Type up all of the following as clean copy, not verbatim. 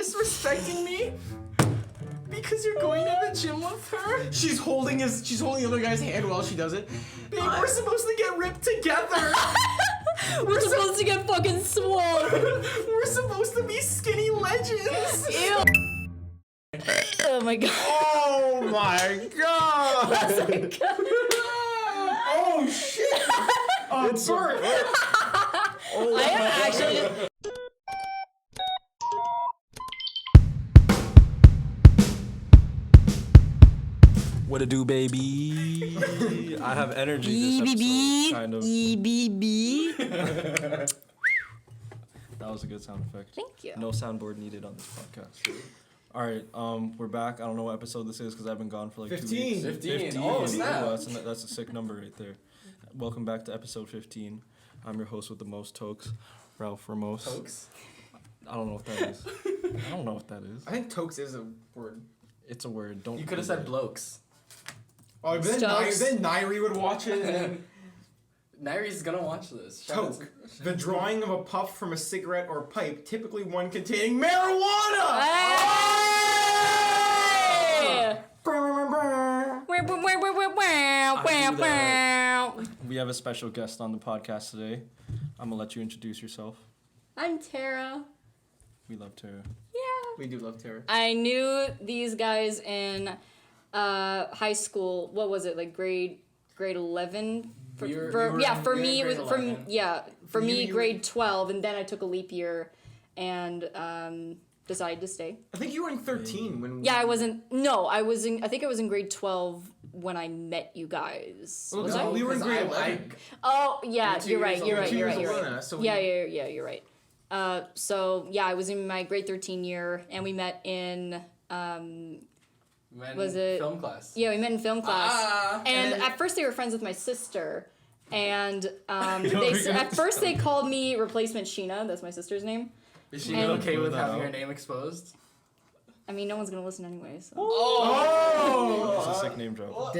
disrespecting me? Because you're going to the gym with her? She's holding the other guy's hand while she does it. Babe, we're supposed to get ripped together. We're supposed to get fucking swole. We're supposed to be skinny legends. Ew. Oh my god. Oh my god. Oh my god. Oh shit. It's Bert. I am actually. What it do, baby? I have energy this episode, kind of. EBB. That was a good sound effect. Thank you. No soundboard needed on this podcast. All right, we're back. I don't know what episode this is because I've been gone for like 2 weeks. 15. Oh, snap. That's a sick number right there. Welcome back to episode 15. I'm your host with the most tokes, Ralph Ramos. Tokes? I don't know what that is. I don't know what that is. I think tokes is a word. It's a word. Don't. You could have said blokes. Oh, then Nairi would watch it and Nairi's gonna watch this. Toke. The drawing of a puff from a cigarette or pipe, typically one containing marijuana! Hey! We have a special guest on the podcast today. I'm gonna let you introduce yourself. I'm Tara. We love Tara. Yeah. We do love Tara. I knew these guys in high school. What was it, like grade 11? For me it was grade 12, and then I took a leap year and decided to stay. I think you were in 13 when. Yeah, I wasn't. No, I was in. I think I was in grade 12 when I met you guys. Well, was I? We were in grade 11. Oh yeah, you're right. So You're right. So yeah, I was in my grade 13 year, and we met in. Film class? Yeah, we met in film class. And at first they were friends with my sister. And at first they called me Replacement Sheena. That's my sister's name. Is she okay with having her name exposed? I mean, no one's going to listen anyway, so. Oh! It's a sick name drop.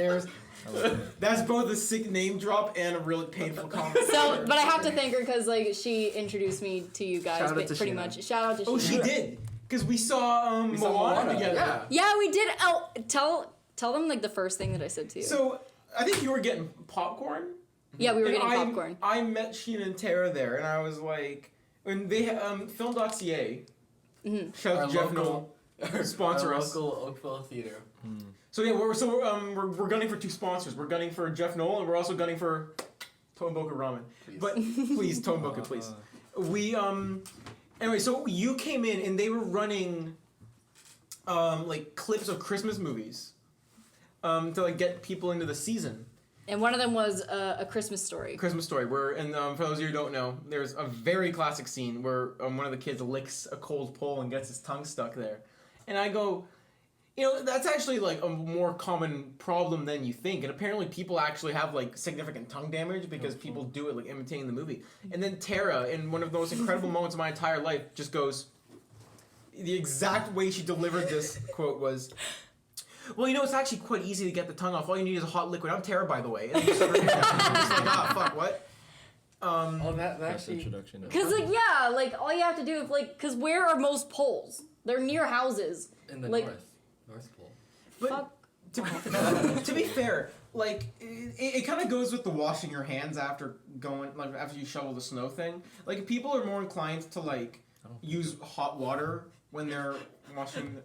That's both a sick name drop and a really painful comment. So, but I have to thank her because, like, she introduced me to you guys, pretty much. Shout out to Sheena. Oh, she did? Because we saw Moana together. Yeah, we did. Oh, tell them, like, the first thing that I said to you. So, I think you were getting popcorn. Yeah, we were getting popcorn. I met Sheena and Tara there, and I was like, when they film.ca, shout out to Jeff Knoll, sponsor us. Local Oakville theater. So yeah, we're gunning for 2 sponsors. We're gunning for Jeff Knoll, and we're also gunning for Tomoboka Ramen. Please. But please, Tomoboka, please. We anyway, so you came in, and they were running like clips of Christmas movies to like get people into the season. And one of them was a Christmas Story. Christmas Story, where, and for those of you who don't know, there's a very classic scene where one of the kids licks a cold pole and gets his tongue stuck there. And I go, you know, that's actually like a more common problem than you think. And apparently people actually have like significant tongue damage because people do it like imitating the movie. And then Tara, in one of the most incredible moments of my entire life, just goes, the exact way she delivered this quote was, well, you know, it's actually quite easy to get the tongue off. All you need is a hot liquid. I'm Tara, by the way. And just like, fuck, what? That That's actually... introduction. Because, like, yeah, like, all you have to do is, like, because where are most poles? They're near houses. In the like, North Pole. But to be fair, like, it kind of goes with the washing your hands after you shovel the snow thing. Like, people are more inclined to, like, use hot water when they're washing...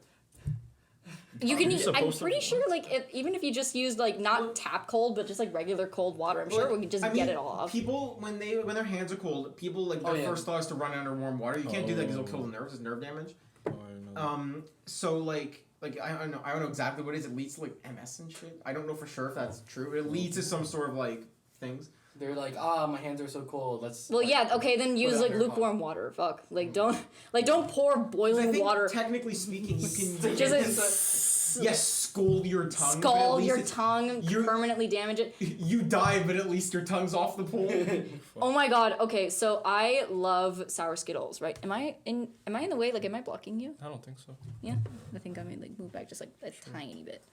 You can use, I'm pretty sure, like, even if you just used, like, not tap cold, but just, like, regular cold water, I'm sure we could just get it all off. People, when their hands are cold, people, like, their first thought is to run under warm water. You can't do that because it'll kill the nerves. It's nerve damage. Oh, I know. So, like, I don't know exactly what it is. It leads to, like, MS and shit. I don't know for sure if that's true. It leads to some sort of, like, things. They're like, my hands are so cold. Well, yeah, okay, then use, like, lukewarm water. Fuck. Like, don't pour boiling water. Technically speaking, you can... scald your tongue. Scald your tongue, permanently damage it. You die, but at least your tongue's off the pole. Oh my god, okay, so I love sour Skittles, right? Am I in the way? Like, am I blocking you? I don't think so. Yeah? I think I may, like, move back just, like, a tiny bit.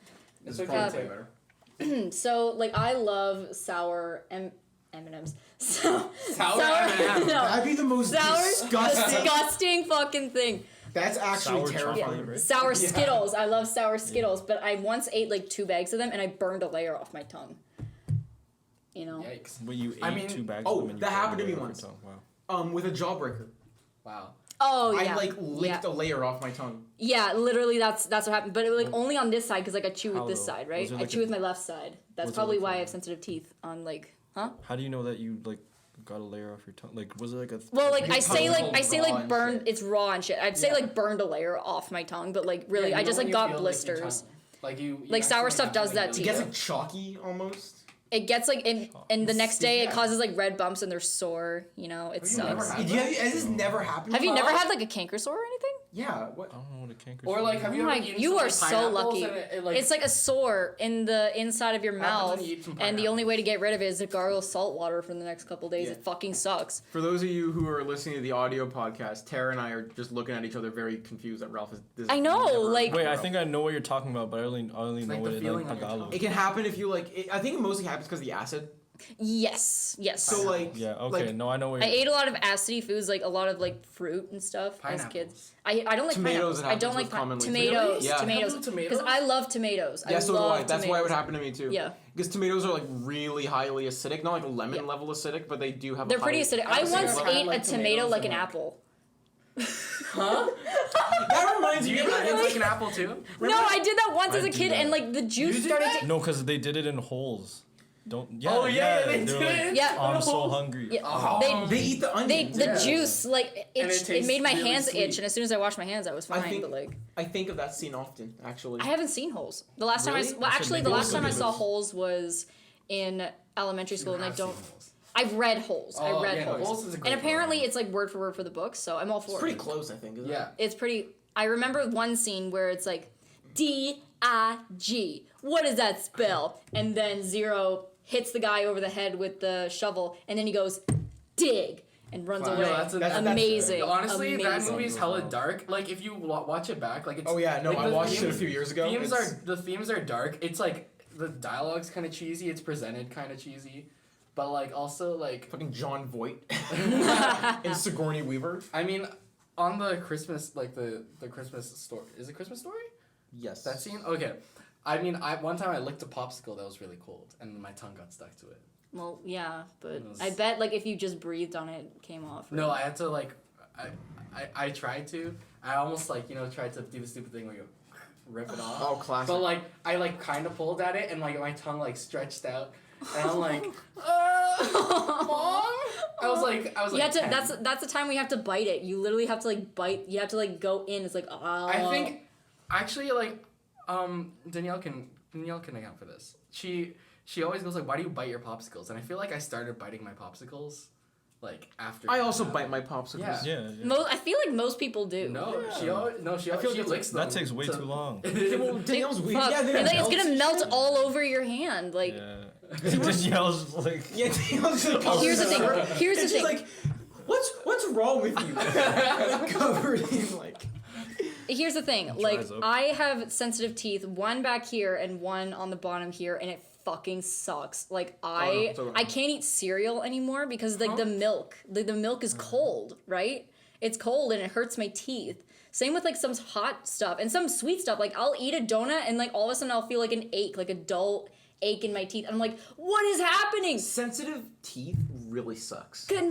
It's probably better. So, like, I love sour M&Ms. Sour M&Ms. No, that'd be the most disgusting fucking thing. That's actually Sour terrifying. chocolate, right? Sour Skittles. I love sour Skittles, but I once ate like 2 bags of them and I burned a layer off my tongue. You know? Yikes. But you ate 2 bags oh, of them and that you happened to burned me it once. off your tongue. Wow. With a jawbreaker. Wow. Oh yeah. I like licked a layer off my tongue. Yeah, literally that's what happened. But it was like only on this side because like I chew with How this though? side, right? Was it I like chew with my left side. That's was it probably like why I a- have sensitive teeth on like, huh? How do you know that you like got a layer off your tongue? Like was it like a Well, like Your I say tongue's like all raw and burned. shit. It's raw and shit. I'd say Yeah. like burned a layer off my tongue, but like really, Yeah, I you just know like when you got feel, your blisters. tongue- Like you Like, sour accidentally stuff have, does like, that a- to It you. gets like chalky almost. It gets like and the next day it Yeah. causes like red bumps and they're sore. You know, it Have you never sucks. had Has this never happened? Have you to never us? had like a canker sore or anything? Yeah. What? I don't know what a canker Or like, have you Oh ever my, eaten you some, are like, so pineapples lucky. and it, like, It's like a sore in the inside of your What happens mouth, when you eat some and the only way to pineapples? get rid of it is to gargle salt water for the next couple days. Yeah. It fucking sucks. For those of you who are listening to the audio podcast, Tara and I are just looking at each other very confused that Ralph is. This I know, never- like- Wait, I think I know what you're talking about, but I only know like what the it feeling like on your Tagalog. It can happen if you like. I think it mostly happens because of the acid. Yes. So like. Yeah, okay, like, no, I know what I you're... ate a lot of acidy foods, like a lot of like fruit and stuff as Pineapples. kids. I don't like Tomatoes pineapples. it I don't happens like with commonly. tomatoes. Really? Yeah. Tomatoes. You don't do Because tomatoes? I love tomatoes. Yeah, I so do love I. That's why it would tomatoes. happen to me too. Yeah. Because tomatoes are like really highly acidic, not like lemon Yeah. level acidic, but they do have. They're a pretty high acidic. I acidic once level. ate like a tomato tomatoes like and, an like- apple. Huh? That reminds Do me. you eat onions like an apple too? No, I did that once I as a do kid, that. and like the juice You did started that? to. No, because they did it in holes. Don't... Yeah, Oh, yeah, they they're did like, it. Yeah. I'm so hungry. Yeah, Oh. They eat the onions. the Yeah. juice like And it itched. It, tastes made my really hands sweet. itch, and as soon as I washed my hands, I was I fine. think- But like, I think of that scene often, actually. I haven't seen holes. The last time Really? I well, I should actually, the maybe last look time I at saw this. holes was in elementary school, and I I've don't. seen holes. I've read holes. I Oh, read yeah, holes. Holes is a great And apparently, one. it's like word for word for the book, so I'm all for It's it. pretty close, I think. Isn't Yeah. It's pretty. I remember one scene where it's like D-I-G. What does that spell? And then Zero hits the guy over the head with the shovel, and then he goes, dig, and runs Wow. away. No, that's amazing. Honestly, that amazing. movie's hella dark. Like if you watch it back, like it's. Oh yeah, no, like, I the watched it a themes- few years ago. The themes are dark. It's like the dialogue's kind of cheesy. It's presented kind of cheesy, but like also like fucking John Voight and Sigourney Weaver. I mean, on the Christmas the Christmas story. Is it Christmas Story? Yes. That scene? Okay. I mean, one time I licked a popsicle that was really cold, and my tongue got stuck to it. Well, yeah, but It was- I bet like if you just breathed on it, it came off. No, I had to like, I tried to. I almost like tried to do the stupid thing where you rip it off. Oh, classic. But like I like kind of pulled at it and like my tongue like stretched out, and I'm like, Mom. I was like You have to. 10. That's the time we have to bite it. You literally have to like bite. You have to like go in. It's like I think, actually, like, Danielle can account for this. She always goes like, "Why do you bite your popsicles?" And I feel like I started biting my popsicles, like after. I also bite my popsicles. Yeah. Yeah. I feel like most people do. No, Yeah. she always I feel like licks them. That takes way too long. Yeah, well, Danielle's weird. Fuck. Yeah, You're they like, it's melt gonna and melt shit. all over your hand. Like, Yeah. Danielle's like... Yeah, Danielle's like. here's the thing. Here's the And she's thing. like, what's wrong with you? Like, covered in like. Here's the thing. It Like, dries up. I have sensitive teeth, one back here and one on the bottom here, and it fucking sucks. Like, I so- can't eat cereal anymore because like the milk is cold, right? It's cold and it hurts my teeth. Same with like some hot stuff and some sweet stuff. Like, I'll eat a donut and like all of a sudden I'll feel like an ache, like a dull ache in my teeth. And I'm like, what is happening? Sensitive teeth really sucks. And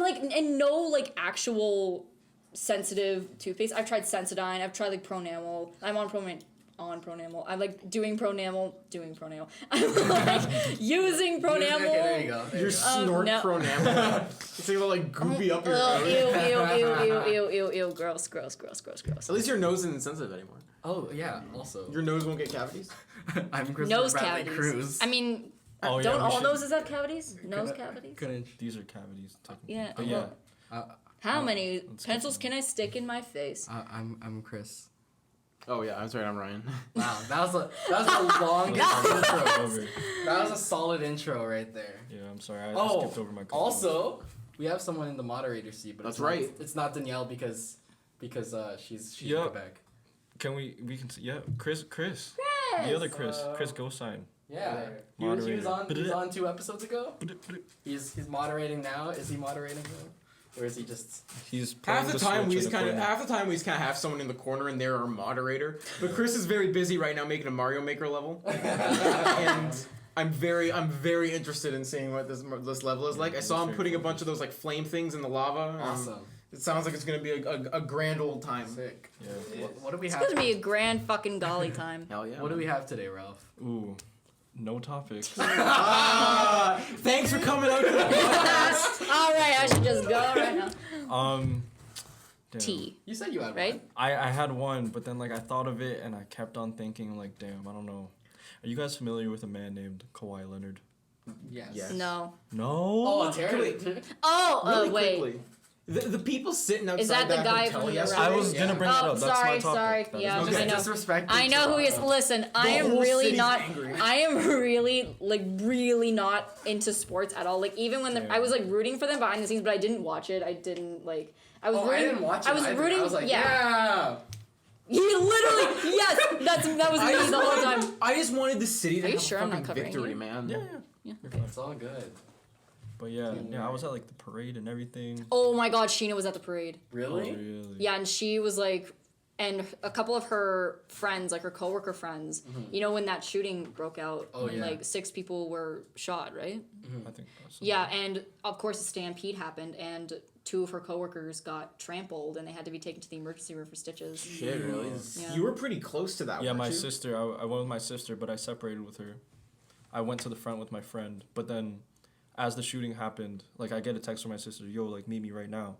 no like actual sensitive toothpaste. I've tried Sensodyne. I've tried like Pronamel. I'm on Pronamel. I like doing Pronamel. I'm like using Pronamel. Okay, there you go. There Your you go. snort no. pronamel. It's like like goopy up your Ugh, nose. ew, gross. At least your nose isn't sensitive anymore. Oh yeah. Also, Your nose won't get cavities. I'm Kristoffer Nose Bradley cavities. Cruz. I mean, Oh, yeah, don't we all should- noses have cavities? Nose cavities? These are cavities, technically. Yeah. But well, yeah. how many let's get pencils can I stick in my face? I'm Chris. Oh yeah, I'm sorry, I'm Ryan. Wow, that was the longest intro. Over. That was a solid intro right there. Yeah, I'm sorry. I Oh, skipped over my couple. Also, we have someone in the moderator seat, but That's it's not, right. It's not Danielle because she's Yeah. in Quebec. Can we can see, yeah, Chris. The other Chris Gosine. Yeah, he Moderator. was on 2 episodes ago. He's moderating now. Is he moderating now? Or is he just... He's playing Half the time we Switch just in the kind corner. of have someone in the corner and they're our moderator. But Chris is very busy right now making a Mario Maker level, and I'm very interested in seeing what this level is like. I saw him putting a bunch of those like flame things in the lava. Awesome. It sounds like it's gonna be a grand old time. Sick. Yeah. What do we It's have? gonna be a grand fucking golly time. Hell yeah. What do we have today, Ralph? Ooh, no topics. Thanks for coming out to the podcast. All right, I should just go right now. Damn. Tea, You said you had right? one. I had one, but then like I thought of it and I kept on thinking like, damn, I don't know. Are you guys familiar with a man named Kawhi Leonard? Yes. Yes. No. No. Oh, Terry. Oh, Really wait. quickly. The people sitting outside Is that the guy hotel from the yesterday. I was gonna bring it Oh, up. That's sorry, my topic. sorry. That is Yeah, my Okay. Just I know. disrespect. I know who he is. Listen, I am whole really city's not. angry. I am really not into sports at all. Like even when Yeah. I was like rooting for them behind the scenes, but I didn't watch it. I didn't like. I was Oh, rooting. I didn't watch it. I was either. rooting. I was like, yeah. He literally. Yes, that was me the whole time. I just wanted the city to Are you have sure a I'm not fucking covering victory, you? man. Yeah. Yeah. It's all good. But yeah, I was at like the parade and everything. Oh my God, Sheena was at the parade. Really? Oh, really? Yeah, and she was like, and a couple of her friends, like her coworker friends, you know, when that shooting broke out, Oh, when yeah. like 6 people were shot, right? I think so. Yeah, and of course a stampede happened, and 2 of her coworkers got trampled, and they had to be taken to the emergency room for stitches. Shit, really? Yeah. You were pretty close to that. Yeah, weren't my you? sister. I went with my sister, but I separated with her. I went to the front with my friend, but then, as the shooting happened, like I get a text from my sister, "Yo, like meet me right now,"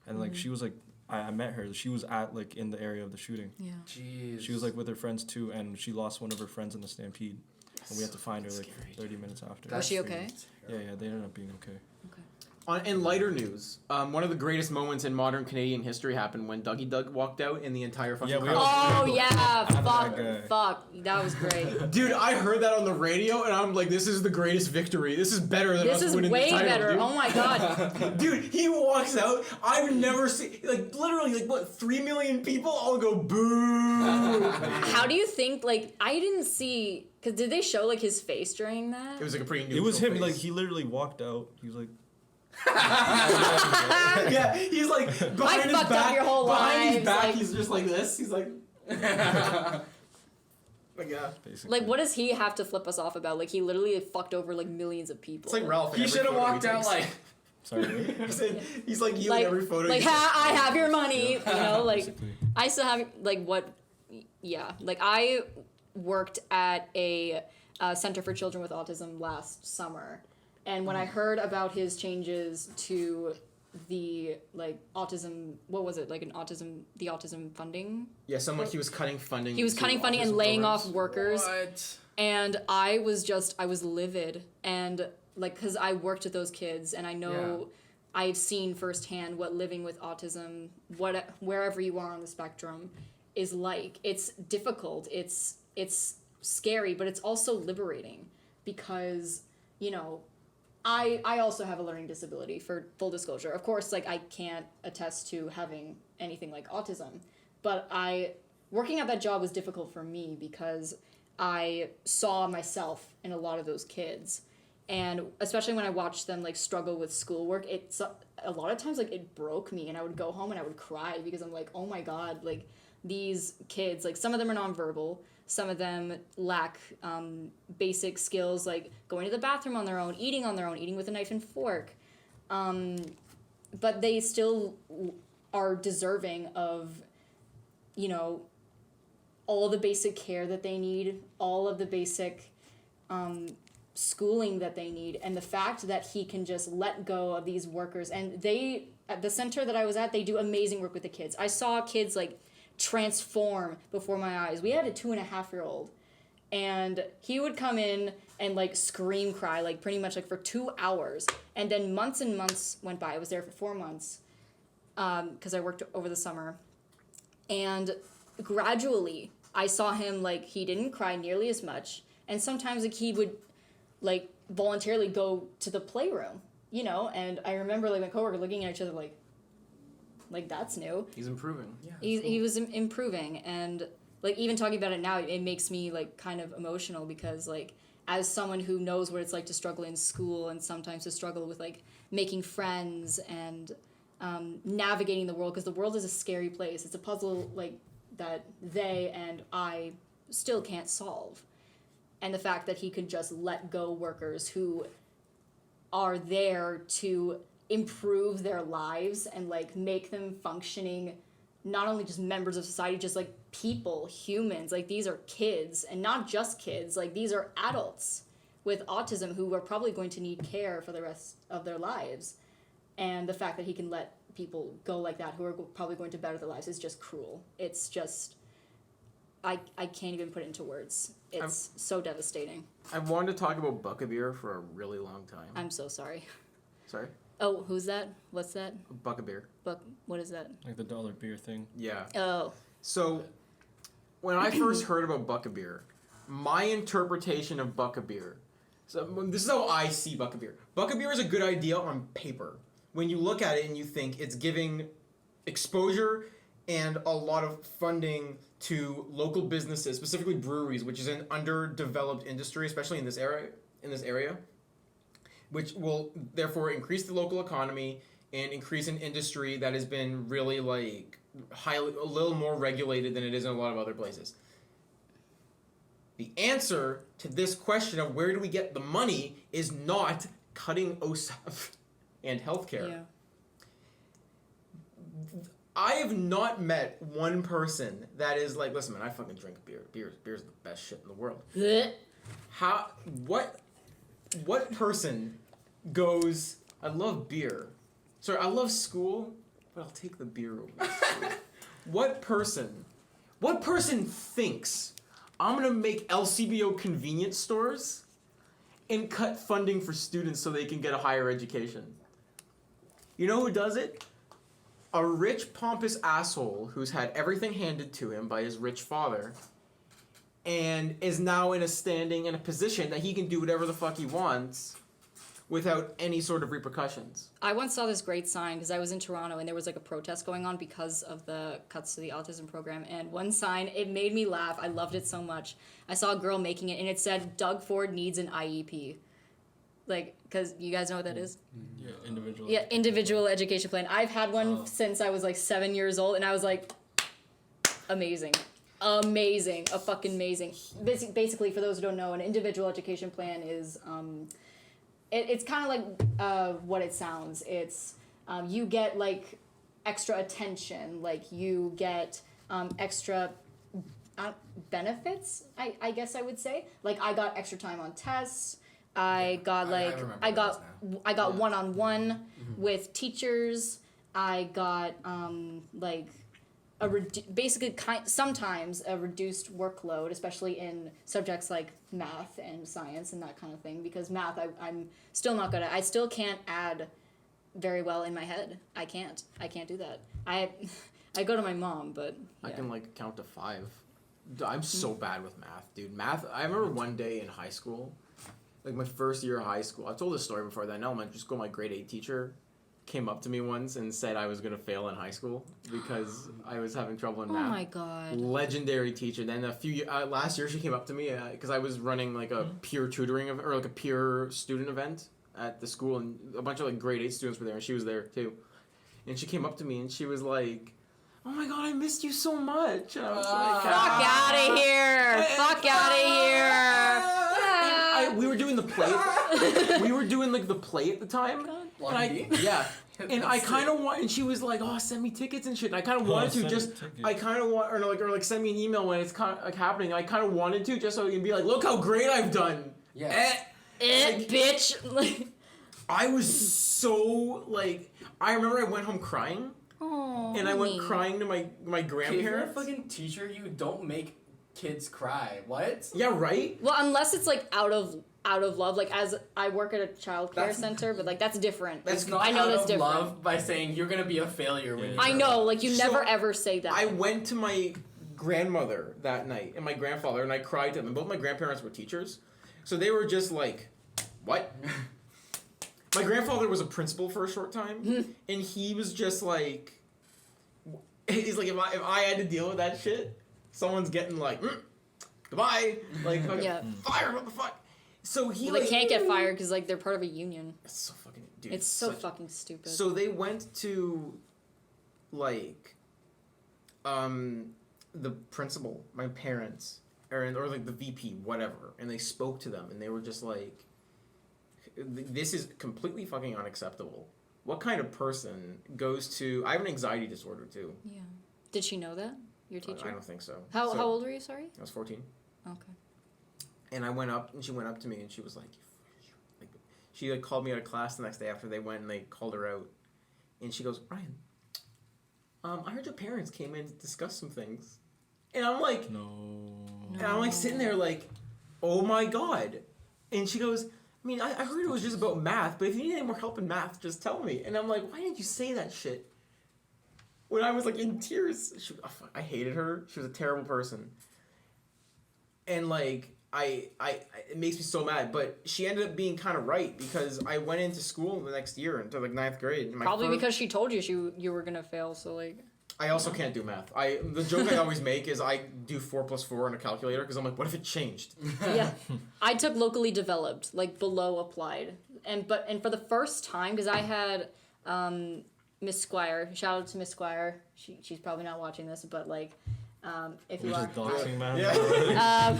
and like she was like, I met her. She was at like in the area of the shooting. Yeah. Jeez. She was like with her friends too, and she lost one of her friends in the stampede, and we had to find her like Scary. 30 minutes after. Was she okay? Yeah, they ended up being okay. In lighter news, one of the greatest moments in modern Canadian history happened when Dougie Doug walked out and the entire fucking Yeah, we crowd. all- Oh yeah, that fuck, guy. fuck, that was great. Dude, I heard that on the radio and I'm like, this is the greatest victory. This is better than This us is winning way the title, better. Dude. Oh my God. Dude, he walks out. I've never seen, like, literally, like, what, 3 million people all go boo. How do you think? Like, I didn't see. Cause did they show like his face during that? It was like a pretty It neutral was him. face. Like he literally walked out. He was like, Yeah, he's like, behind his fucked up back, your whole behind his lives, back, like- he's just like this. He's like, like, yeah. basically. Like, what does he have to flip us off about? Like, he literally fucked over like millions of people. It's like Ralph. in He every should have photo he walked out takes. like. Sorry. He's like you Like, in every photo. like he takes. I have your money. You know, like Basically. I still have like what? Yeah, like I worked at a Center for Children with Autism last summer, and when I heard about his changes to the like autism, what was it like the autism funding? Yeah, he was cutting funding. He was to cutting funding and autism laying programs. off workers. What? And I was livid, and like, cause I worked with those kids, and I know I've seen firsthand what living with autism, wherever you are on the spectrum, is like. It's difficult. It's scary, but it's also liberating, because you know, I also have a learning disability. For full disclosure, of course, like I can't attest to having anything like autism, but working at that job was difficult for me because I saw myself in a lot of those kids, and especially when I watched them like struggle with schoolwork, it's a lot of times like it broke me, and I would go home and I would cry because I'm like, oh my God, like these kids, like some of them are nonverbal, some of them lack basic skills like going to the bathroom on their own, eating with a knife and fork, but they still are deserving of, you know, all the basic care that they need, all of the basic schooling that they need, and the fact that he can just let go of these workers. And they, at the center that I was at, they do amazing work with the kids. I saw kids like transform before my eyes. We had a 2.5-year-old, and he would come in and like scream cry like pretty much like for 2 hours, and then months and months went by. I was there for 4 months because I worked over the summer, and gradually I saw him like he didn't cry nearly as much, and sometimes like he would like voluntarily go to the playroom, you know. And I remember like my coworker looking at each other like that's new. He's improving. Yeah. He was improving, and like even talking about it now, it makes me like kind of emotional, because like as someone who knows what it's like to struggle in school and sometimes to struggle with like making friends and navigating the world, because the world is a scary place. It's a puzzle like that they and I still can't solve. And the fact that he could just let go workers who are there to improve their lives and like make them functioning, not only just members of society, just like people, humans. Like these are kids, and not just kids, like these are adults with autism who are probably going to need care for the rest of their lives. And the fact that he can let people go like that who are probably going to better their lives is just cruel. It's just, I can't even put it into words. It's so devastating. I've wanted to talk about Buck-a-Beer for a really long time. I'm so sorry. Sorry? Oh, who's that? What's that? Buck-a-Beer. What is that? Like the dollar beer thing. Yeah. Oh. So, when I first heard about Buck-a-Beer, my interpretation of Buck-a-Beer, so this is how I see Buck-a-Beer. Buck-a-Beer is a good idea on paper. When you look at it and you think it's giving exposure and a lot of funding to local businesses, specifically breweries, which is an underdeveloped industry, especially in this area, which will therefore increase the local economy and increase an industry that has been really like a little more regulated than it is in a lot of other places. The answer to this question of where do we get the money is not cutting OSAP and healthcare. Yeah. I have not met one person that is like, listen, man, I fucking drink beer. Beer's the best shit in the world. What person goes, I love beer. Sorry, I love school, but I'll take the beer over school. What person thinks I'm gonna make LCBO convenience stores and cut funding for students so they can get a higher education? You know who does it? A rich, pompous asshole who's had everything handed to him by his rich father and is now in a position that he can do whatever the fuck he wants without any sort of repercussions. I once saw this great sign because I was in Toronto and there was like a protest going on because of the cuts to the autism program, and one sign, it made me laugh. I loved it so much. I saw a girl making it and it said, Doug Ford needs an IEP. Like, because you guys know what that is? Yeah, individual. Yeah, individual education plan. I've had one since I was like 7 years old, and I was like, amazing. Amazing. Fucking amazing. Basically, for those who don't know, an individual education plan is, it's kind of like what it sounds. It's, you get like extra attention, like you get extra benefits, I guess I would say. Like I got extra time on tests. I got one-on-one with teachers. I got like sometimes a reduced workload, especially in subjects like math and science and that kind of thing. Because math, I'm still not good at. I still can't add very well in my head. I can't do that. I go to my mom, but yeah. I can like count to 5. I'm so bad with math, dude. Math. I remember one day in high school. Like my first year of high school, I've told this story before. That in elementary school, my grade 8 teacher came up to me once and said I was gonna fail in high school because I was having trouble in math. Oh my god! Legendary teacher. Then last year she came up to me because I was running like a peer tutoring or like a peer student event at the school, and a bunch of like grade 8 students were there, and she was there too. And she came up to me and she was like, "Oh my god, I missed you so much." And I was like, "Fuck out of here! Fuck out of here!" We were doing the play. We were doing like the play at the time. And I kind of want, and she was like, "Oh, send me tickets and shit." And I kind of wanted to just, I kind of want, or send me an email when it's kind of like happening. I kind of wanted to just so I can be like, "Look how great I've done." Yeah. Bitch. I was so like, I remember I went home crying. Oh. And I went crying to my grandparents. If you're a fucking teacher, you don't make kids cry. What? Yeah, right? Well, unless it's like out of love, like as I work at a child care center, but like that's different. That's not out of love by saying you're gonna be a failure when you I know, like you never ever say that. I went to my grandmother that night and my grandfather, and I cried to them. And both my grandparents were teachers, so they were just like, "What?" My grandfather was a principal for a short time, and he was just like, he's like, if I had to deal with that shit, someone's getting like, goodbye, like, fire, what the fuck? So he they can't get fired because like they're part of a union. It's so fucking dude. It's so fucking stupid. So they went to, like, the principal, my parents, or like the VP, whatever, and they spoke to them, and they were just like, "This is completely fucking unacceptable. What kind of person goes to? I have an anxiety disorder too." Yeah. Did she know that? Your teacher? I don't think so. How old were you? Sorry. I was 14. Okay. And I went up, and she went up to me, and she was like, she like called me out of class the next day after they went, and they called her out, and she goes, "Ryan, I heard your parents came in to discuss some things," and I'm like, No. and I'm like sitting there like, "Oh my god," and she goes, "I mean, I heard it was just about math, but if you need any more help in math, just tell me," and I'm like, "Why didn't you say that shit?" When I was like in tears, I hated her. She was a terrible person, and like. It makes me so mad, but she ended up being kind of right because I went into school the next year into like 9th grade. Probably because she told you you were gonna fail, so like. I also can't do math. The joke I always make is I do 4 + 4 on a calculator because I'm like, what if it changed? Yeah, I took locally developed, like below applied, and for the first time because I had Miss Squire. Shout out to Miss Squire. She's probably not watching this, but like. If you are, doxing, man. Yeah.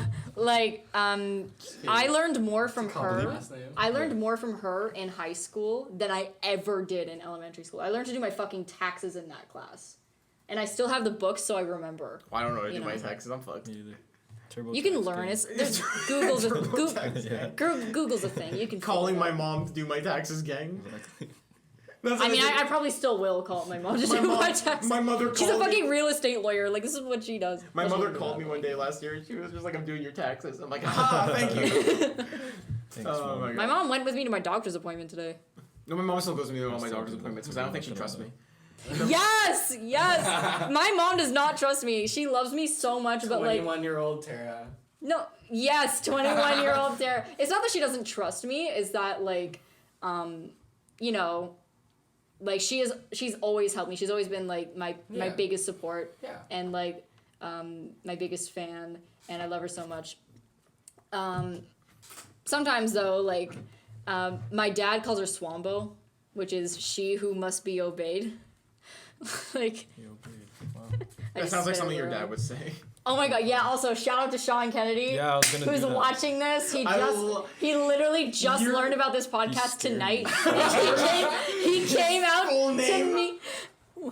I learned more from her. Last name. I learned more from her in high school than I ever did in elementary school. I learned to do my fucking taxes in that class, and I still have the books, so I remember. Well, I don't know how to do You my know. taxes. I'm fucked. You can learn. There's Google's Yeah. Google's a thing. You can Calling figure it my out. mom to do my taxes, gang. Exactly. That's I what mean, did. I probably still will call my mom to My do mom- my taxes. my mother She's a called me- fucking real estate lawyer. Like, this is what she does. My Well, she mother doesn't do called that, me but- one day last year, and she was just like, "I'm doing your taxes." I'm like, "Ah, thank you." Thanks, Oh Mom. my god. My mom went with me to my doctor's appointment today. No, my mom still goes with me to all my doctor's appointments because I don't think she trusts me. Yes, my mom does not trust me. She loves me so much, but like 21-year-old Tara. no, yes, 21-year-old Tara. It's not that she doesn't trust me. It's that like, you know, like she's always helped me. She's always been like my Yeah. biggest support Yeah. and like my biggest fan, and I love her so much. Sometimes though, like my dad calls her Swambo, which is she who must be obeyed. Like Yo, babe. Wow. I That just sounds like spit something it your around. dad would say. Oh my god, yeah, also shout out to Sean Kennedy. Yeah, I was gonna Who's do that. watching this. He literally just You're- learned about this podcast scared tonight. me. he came out Full to name. me.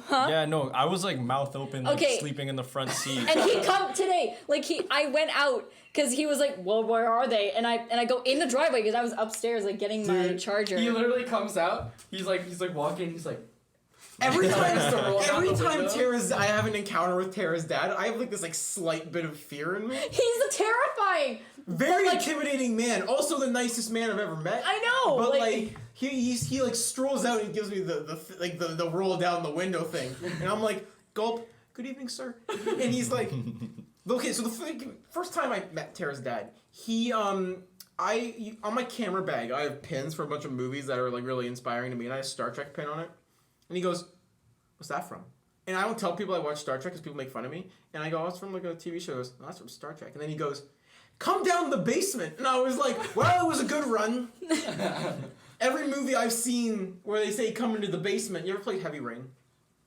Huh? Yeah, no, I was like mouth open, like Okay. sleeping in the front seat. And he come today. Like I went out because he was like, "Well, where are they?" And I go in the driveway because I was upstairs like getting my Dude, charger. He literally comes out. He's like walking. He's like. Every time, Just to roll down every the time window. I have an encounter with Tara's dad, I have like this like slight bit of fear in me. He's terrifying. Very But, like- intimidating man. Also the nicest man I've ever met. I know. But like he like strolls out and gives me the roll down the window thing, and I'm like, gulp. Good evening, sir. And he's like, okay. So the first time I met Tara's dad, he on my camera bag I have pins for a bunch of movies that are like really inspiring to me, and I have a Star Trek pin on it. And he goes, "What's that from?" And I don't tell people I watch Star Trek because people make fun of me. And I go, "Oh, it's from like a TV show." He goes, "No, that's from Star Trek." And then he goes, "Come down the basement." And I was like, well, it was a good run. Every movie I've seen where they say come into the basement. You ever played Heavy Rain?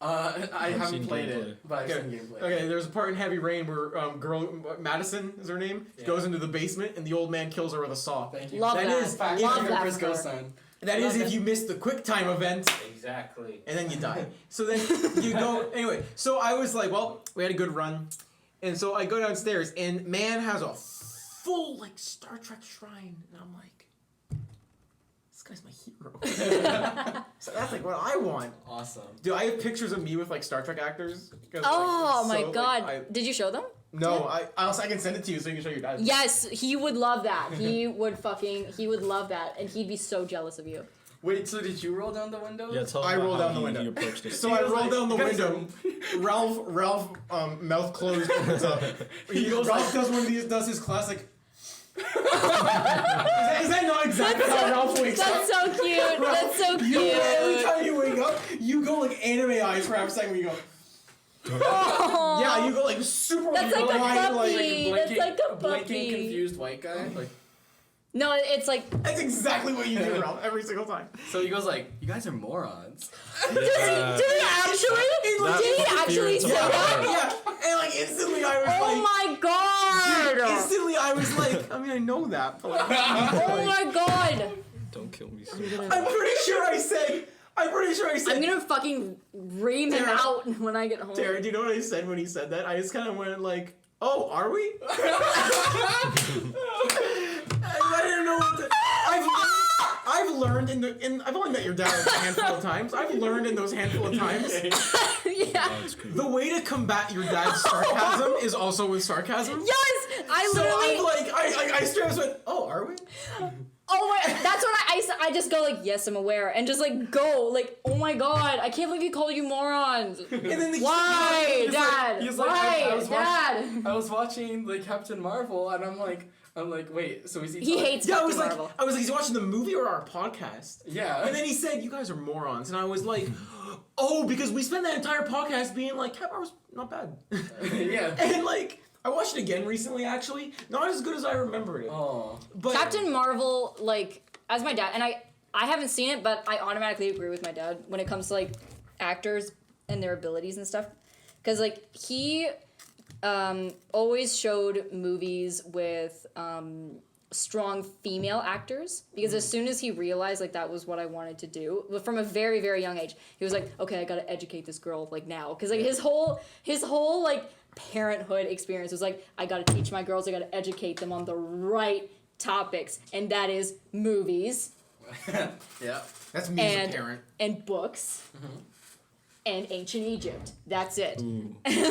I haven't seen played gameplay. it, but I've Okay. seen gameplay. Okay, there's a part in Heavy Rain where Madison is her name, Yeah. goes into the basement and the old man kills her with a saw. Thank you. Love That that. is- Fact Love checker that Chris for her. Gosine. That Love is if it. you miss the quick time event Exactly. and then you die. So then you go, anyway, so I was like, well, we had a good run. And so I go downstairs and man has a full like Star Trek shrine. And I'm like, this guy's my hero. So that's like what I want. Awesome. Do I have pictures of me with like Star Trek actors? 'Cause, Oh like, my so, like, god. Did you show them? No, I can send it to you so you can show your dad. Yes, he would love that. He would love that, and he'd be so jealous of you. Wait, so did you roll down the window? Yeah, tell I them rolled how down the window. He approached it. So I was roll like, down the "Guys, window. Ralph, mouth closed, opens up. Ralph does one of these, does his classic. is that not exactly how Ralph wakes up? That's so cute. That's so Every cute. time you wake up, you go like anime eyes for half a second. Where you go, Aw. yeah, you go like super. That's like a wide, puppy. That's like a blinking puppy. confused white guy. Like No, it's like. That's exactly what you do, Ralph, every single time. So he goes like, "You guys are morons." Did he actually say that? Yeah, and like instantly I was Oh my god! instantly I was like, I mean, I know that, but like, Oh my god! Don't kill me. I'm pretty sure I said. I'm gonna fucking ream him out when I get home. Tara, do you know what I said when he said that? I just kind of went like, "Oh, are we?" I didn't know what to. I've learned I've only met your dad a handful of times. I've learned in those handful of times. Yeah. The way to combat your dad's sarcasm is also with sarcasm. Yes! I literally. So I'm like, I straight up went, "Oh, are we?" Oh my, that's when I just go like, yes, I'm aware, and just like go, like, oh my god, I can't believe he called you morons. And then Why, Dad? He's like, Why, Dad? I was watching like Captain Marvel, and I'm like, wait, so is he? He hates Yeah, Captain Marvel. I was like, he's watching the movie or our podcast? Yeah. And then he said, "You guys are morons," and I was like, "Oh, because we spent that entire podcast being like, Captain Marvel's not bad." Yeah. And like, I watched it again recently, actually. Not as good as I remembered it. Oh. But Captain Marvel, like, as my dad, and I haven't seen it, but I automatically agree with my dad when it comes to like actors and their abilities and stuff, because like he always showed movies with strong female actors, because as soon as he realized like that was what I wanted to do from a very, very young age, he was like, okay, I gotta educate this girl like now, because like his whole like parenthood experience was like, I gotta teach my girls, I gotta educate them on the right topics, and that is movies. Yeah. that's me as a parent. And books. And ancient Egypt. That's it.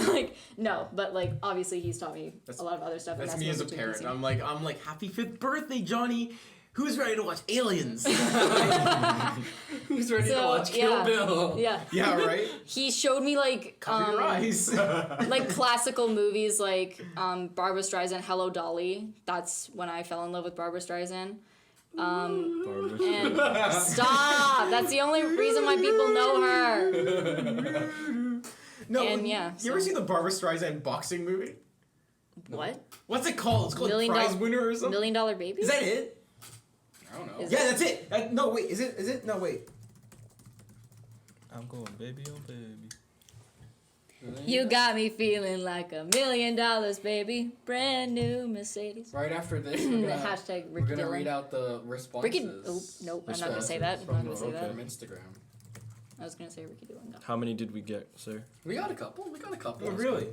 Like, no, but like obviously he's taught me a lot of other stuff. That's and me as a what's been parent. easy. I'm like, happy 5th birthday, Johnny. Who's ready to watch Aliens? Who's ready to So, watch Kill Bill? Yeah. Yeah, right? He showed me like Cover your eyes. like classical movies like Barbra Streisand, Hello Dolly. That's when I fell in love with Barbra Streisand. And stop! That's the only reason why people know her. No, And yeah, you ever so- seen the Barbra Streisand boxing movie? What? What's it called? It's called Prize Winner or something? $1 Million Baby? Is that it? I don't know. Is Yeah, that's it. No, wait. Is it? No, wait. I'm going baby oh baby. You got me feeling like $1 million, baby. Brand new Mercedes. Right after this, we're gonna, Hashtag we're Ricky gonna Dillon. read out the responses. Ricky. Oh, nope, I'm not gonna say that. I'm not gonna say that. From Instagram. I was gonna say Ricky Dillon. No. How many did we get, sir? We got a couple. Oh, really?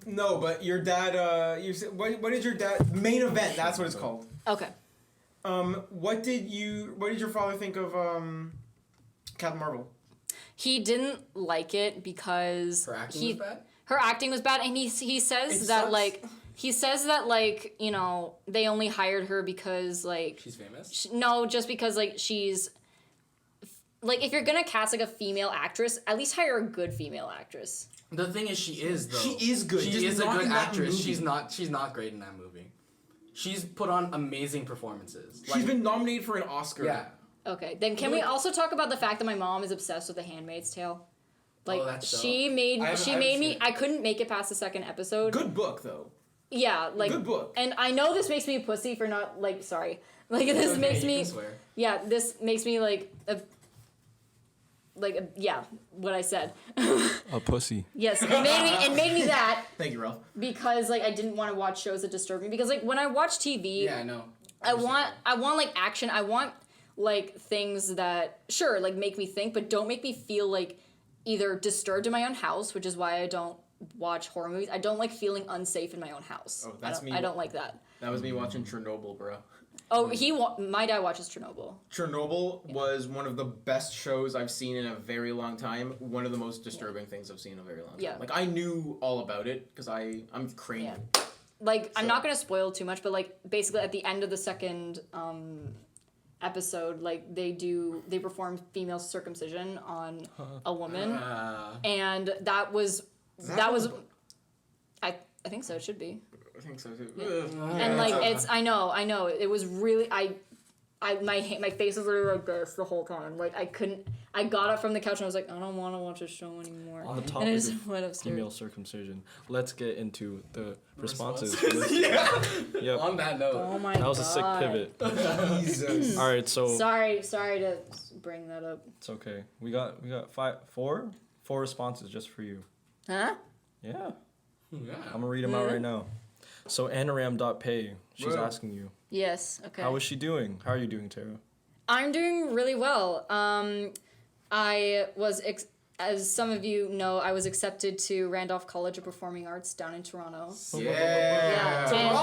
No, but your dad. You said what did your dad? Main event. That's what it's called. Okay. What did your father think of Captain Marvel? He didn't like it because Her acting was bad? Her acting was bad, and he says It that sucks. like he says that like, you know, they only hired her because like She's famous. no, just because like she's like, if you're gonna cast like a female actress, at least hire a good female actress. The thing is, she is though. She is good. She just is a not good in that actress. movie. She's not great in that movie. She's put on amazing performances. She's been nominated for an Oscar. Yeah. Okay, then can we also talk about the fact that my mom is obsessed with The Handmaid's Tale? Like, that show. she made I haven't me. seen it. I couldn't make it past the second episode. Good book though. Yeah, like Good book. And I know this makes me a pussy for not like sorry. Like this Okay, makes you me. can swear. Yeah, this makes me yeah, what I said. A pussy. Yes, it made me that Thank you, Ralph. because like I didn't want to watch shows that disturb me, because like when I watch TV, Yeah, I know. I want like action. I want like things that sure like make me think, but don't make me feel like either disturbed in my own house, which is why I don't watch horror movies. I don't like feeling unsafe in my own house. Oh, that's me. I don't like that. That was me watching Chernobyl, bro. Oh, my dad watches Chernobyl. Chernobyl was one of the best shows I've seen in a very long time. One of the most disturbing things I've seen in a very long time. Yeah. Like, I knew all about it because I'm Cranian. Yeah. Like, I'm So- not gonna spoil too much, but like basically at the end of the second episode, like they perform female circumcision on a woman, and that was I think so. It should be. I think so too. And like I know it was really my face was literally like this the whole time. Like I couldn't I got up from the couch and I was like, I don't want to watch a show anymore. On the And I topic just of went upstairs. female circumcision, let's get into the responses. Yeah. Yep. On that note. Oh my That god. was a sick pivot. Jesus. All right, so Sorry to bring that up. it's okay. We got four responses just for you. Huh? Yeah. Yeah. I'm gonna read them out right now. So Anaram.pay, she's Whoa. asking you, Yes. Okay. how is she doing? How are you doing, Tara? I'm doing really well. I was, as some of you know, I was accepted to Randolph College of Performing Arts down in Toronto. Yeah. And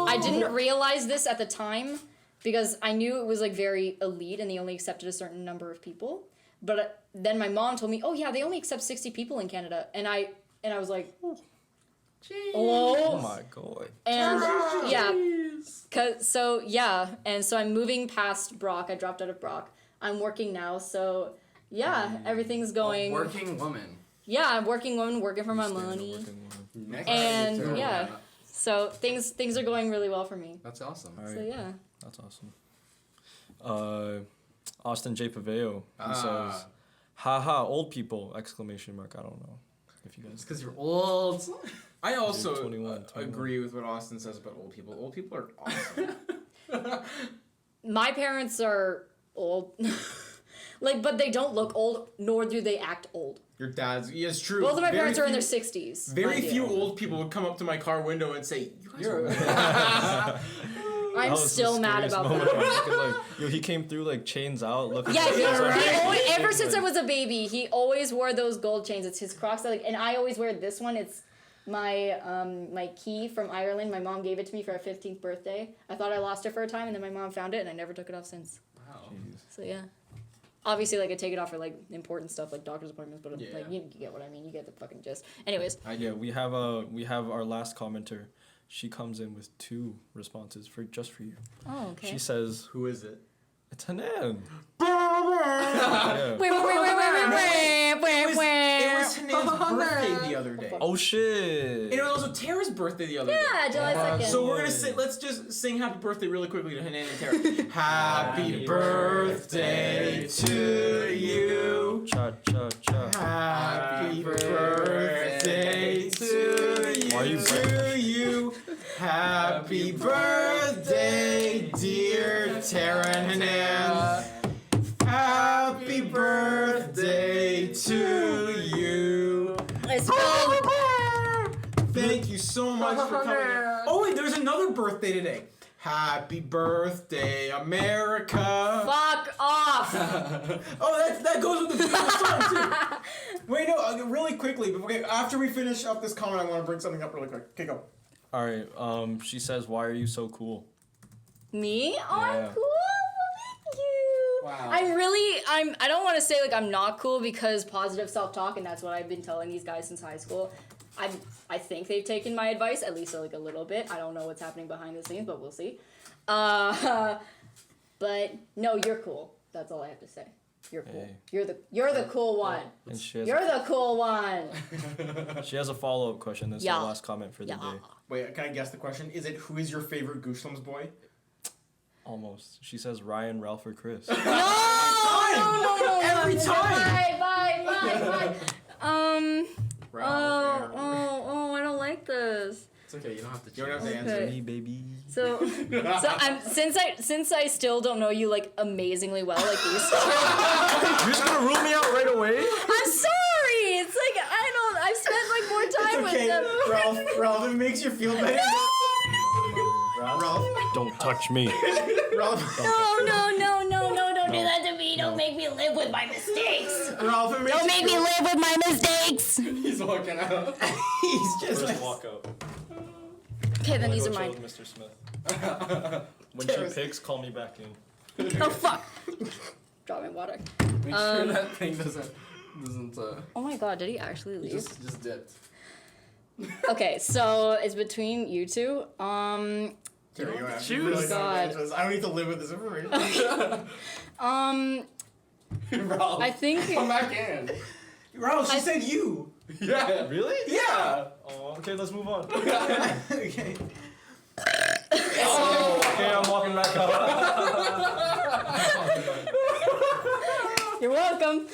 I didn't realize this at the time because I knew it was like very elite and they only accepted a certain number of people. But then my mom told me, "Oh yeah, they only accept 60 people in Canada," and I was like, Oh "Oh my god. And yeah, and so I'm moving past Brock. I dropped out of Brock. I'm working now, so yeah, everything's going. Working woman. Yeah, I'm working woman, working for my Stand a money. working woman. Next. And, Turn yeah. around. So things are going really well for me. That's awesome. All right. So yeah. That's awesome. Austin J. Paveo, he says, haha, old people, exclamation mark. I don't know if you It's guys. because you're old. I also 21. agree with what Austin says about old people. Old people are awesome. My parents are old. But they don't look old, nor do they act old. Your dad's, yeah, it's true. Both of my Very parents are in few- their 60s. Very mind you. few old people would come up to my car window and say, "You guys You're- are." I'm still mad about that. Yo, he came through like chains out. Looking Yeah, like, he always, ever since I was a baby, he always wore those gold chains. It's his Crocs, and I always wear this one. It's my my key from Ireland. My mom gave it to me for our 15th birthday. I thought I lost it for a time, and then my mom found it, and I never took it off since. Wow. So yeah, obviously, like I take it off for like important stuff, like doctor's appointments, but Yeah. like you get what I mean. You get the fucking gist. Anyways, Yeah, we have our last commenter. She comes in with 2 responses for you. oh okay. She says, Who is it? "It's Hanan." Wait. It was Hanan's birthday the other day. Oh shit! And it was also Tara's birthday the other day. Yeah, July 2nd. So we're gonna sing. Let's just sing "Happy Birthday" really quickly to Hanan and Tara. Happy birthday to you. Cha cha cha. Happy birthday to you. Why are you to you. Happy birthday, dear Tara and Hanan. Happy birthday to you. I spelled. Thank you so much for coming. Oh wait, there's another birthday today. Happy birthday, America. Fuck off. Oh, that goes with the song too. Wait, no, really quickly. Okay, after we finish up this comment, I want to bring something up really quick. Okay, go. All right. She says, "Why are you so cool?" Me? Oh, Yeah. I'm cool. Thank you. Wow. I don't want to say like I'm not cool because positive self-talk, and that's what I've been telling these guys since high school. I think they've taken my advice, at least like a little bit. I don't know what's happening behind the scenes, but we'll see. But no, you're cool. That's all I have to say. You're cool. Hey. You're the cool one. And she has You're the cool one. she has a follow-up question. That's Yeah. the last comment for the Yeah. day. Wait, can I guess the question? Is it who is your favorite GOOSHLEMS boy? Almost. She says Ryan, Ralph, or Chris. No! Every time! Bye. Oh, I don't like this. It's okay. You don't have to. You don't have to choose. answer. Okay. Me, baby. So I'm since I still don't know you like amazingly well, like these. You're just gonna rule me out right away? I'm sorry. It's like I've spent like more time It's okay, with them. Ralph, if it makes you feel better. Ralph, Don't touch me. Ralph, No, don't do that to me. Don't make me live with my mistakes. Ralph, if it makes Don't make me live with my mistakes. He's walking out. He's just like, walk out. Okay, then these are Go mine. chill with Mr. Smith. When she picks, call me back in. Oh fuck. Drop my water. Make sure that thing doesn't. Oh my god, did he actually leave? Just dipped. Okay, so it's between you two. Terry, you have to Choose. really God. don't answer this. I don't need to live with this information. Ralph, I think come back in. Ralph, she said you. Yeah. Really? Yeah. Oh, okay, let's move on. Okay. Oh, okay, I'm walking back out. You're welcome.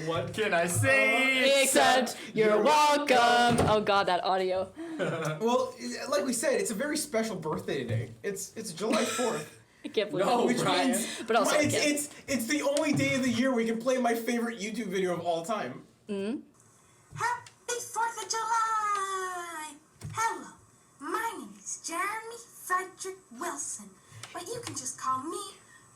What can I say? Except you're welcome. Oh God, that audio. Well, like we said, it's a very special birthday today. It's July 4th. I can't believe No, it. Which Brian. means, But also I it's the only day of the year we can play my favorite YouTube video of all time. Mm-hmm. Happy 4th of July! Hello, my name is Jeremy Frederick Wilson, but you can just call me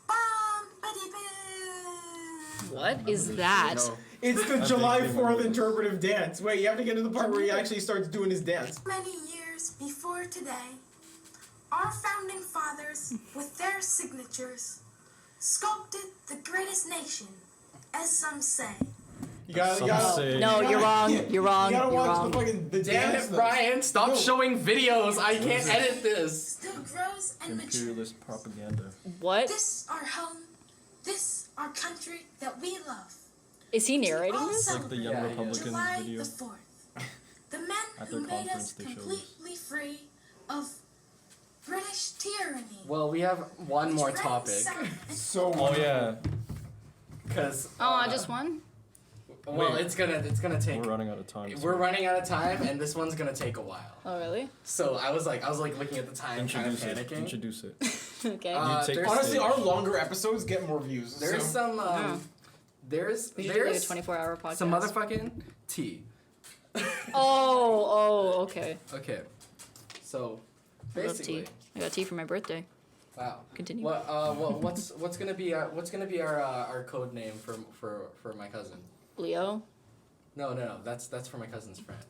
Bombity Boo. What is that? No. It's the July 4th interpretive dance. Wait, you have to get to the part where he actually starts doing his dance. Many years before today, our founding fathers, with their signatures, sculpted the greatest nation, as some say. You gotta, Some you gotta, say- No, you're wrong. You're wrong. You gotta You're watch wrong. the fucking the Damn dance. it, though. Brian! Stop No. showing videos. I can't edit this. Still grows and matures. Imperialist propaganda. What? This our home, this our country that we love. Is he narrating All this? Like the Young Yeah, yeah. Republicans July video. the 4th. The men At who their made conference, us they showed us. completely free of British tyranny. Well, we have one which more ran topic. south and So Oh wonderful. yeah, Cause Oh, I just won. well, Wait. it's gonna take. we're running out of time. We're running out of time, and this one's gonna take a while. Oh, really? So I was like looking at the time, kind of Introduce it. panicking. Introduce it. Okay. Uh, take there's- Honestly, stage. our longer episodes get more views. There's so. some Yeah. there's we should do like a there's 24-hour podcast. some motherfucking tea. Oh, okay. Okay, so I love basically, tea. I got tea for my birthday. wow. Continue. What's gonna be our code name for my cousin? Leo. No, that's for my cousin's friend.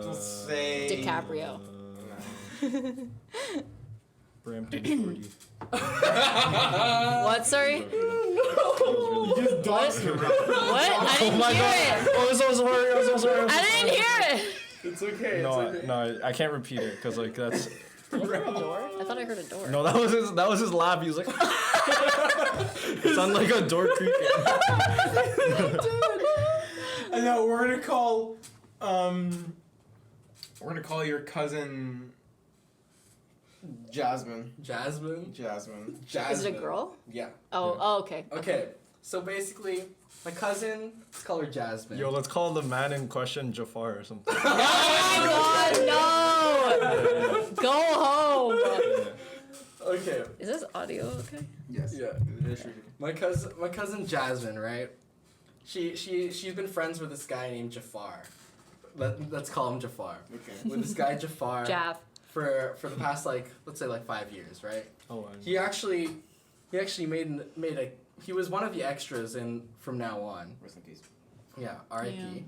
Let's say DiCaprio. Brampton 40. What? Sorry. You just doxed her. What? I didn't hear it. Oh, I'm so sorry. I'm so sorry. I didn't hear it. It's okay. No, I can't repeat it because like that's. Did I hear a door? I thought I heard a door. No, that was his laugh. He was like. It sounded like a door creaking. And now we're gonna call your cousin Jasmine. Jasmine. Is it a girl? Yeah. Oh, okay. Okay. So basically, my cousin, let's call her Jasmine. Yo, let's call the man in question Jafar or something. Oh my God, no! Go home. Okay. Is this audio okay? Yes. Yeah. My cousin Jasmine, right? She's been friends with this guy named Jafar. Let's call him Jafar. Okay. With this guy Jafar. Jaff. For the past let's say 5 years, right? Oh, He actually he was one of the extras in From Now On. Rest in peace. Yeah, R.I.P.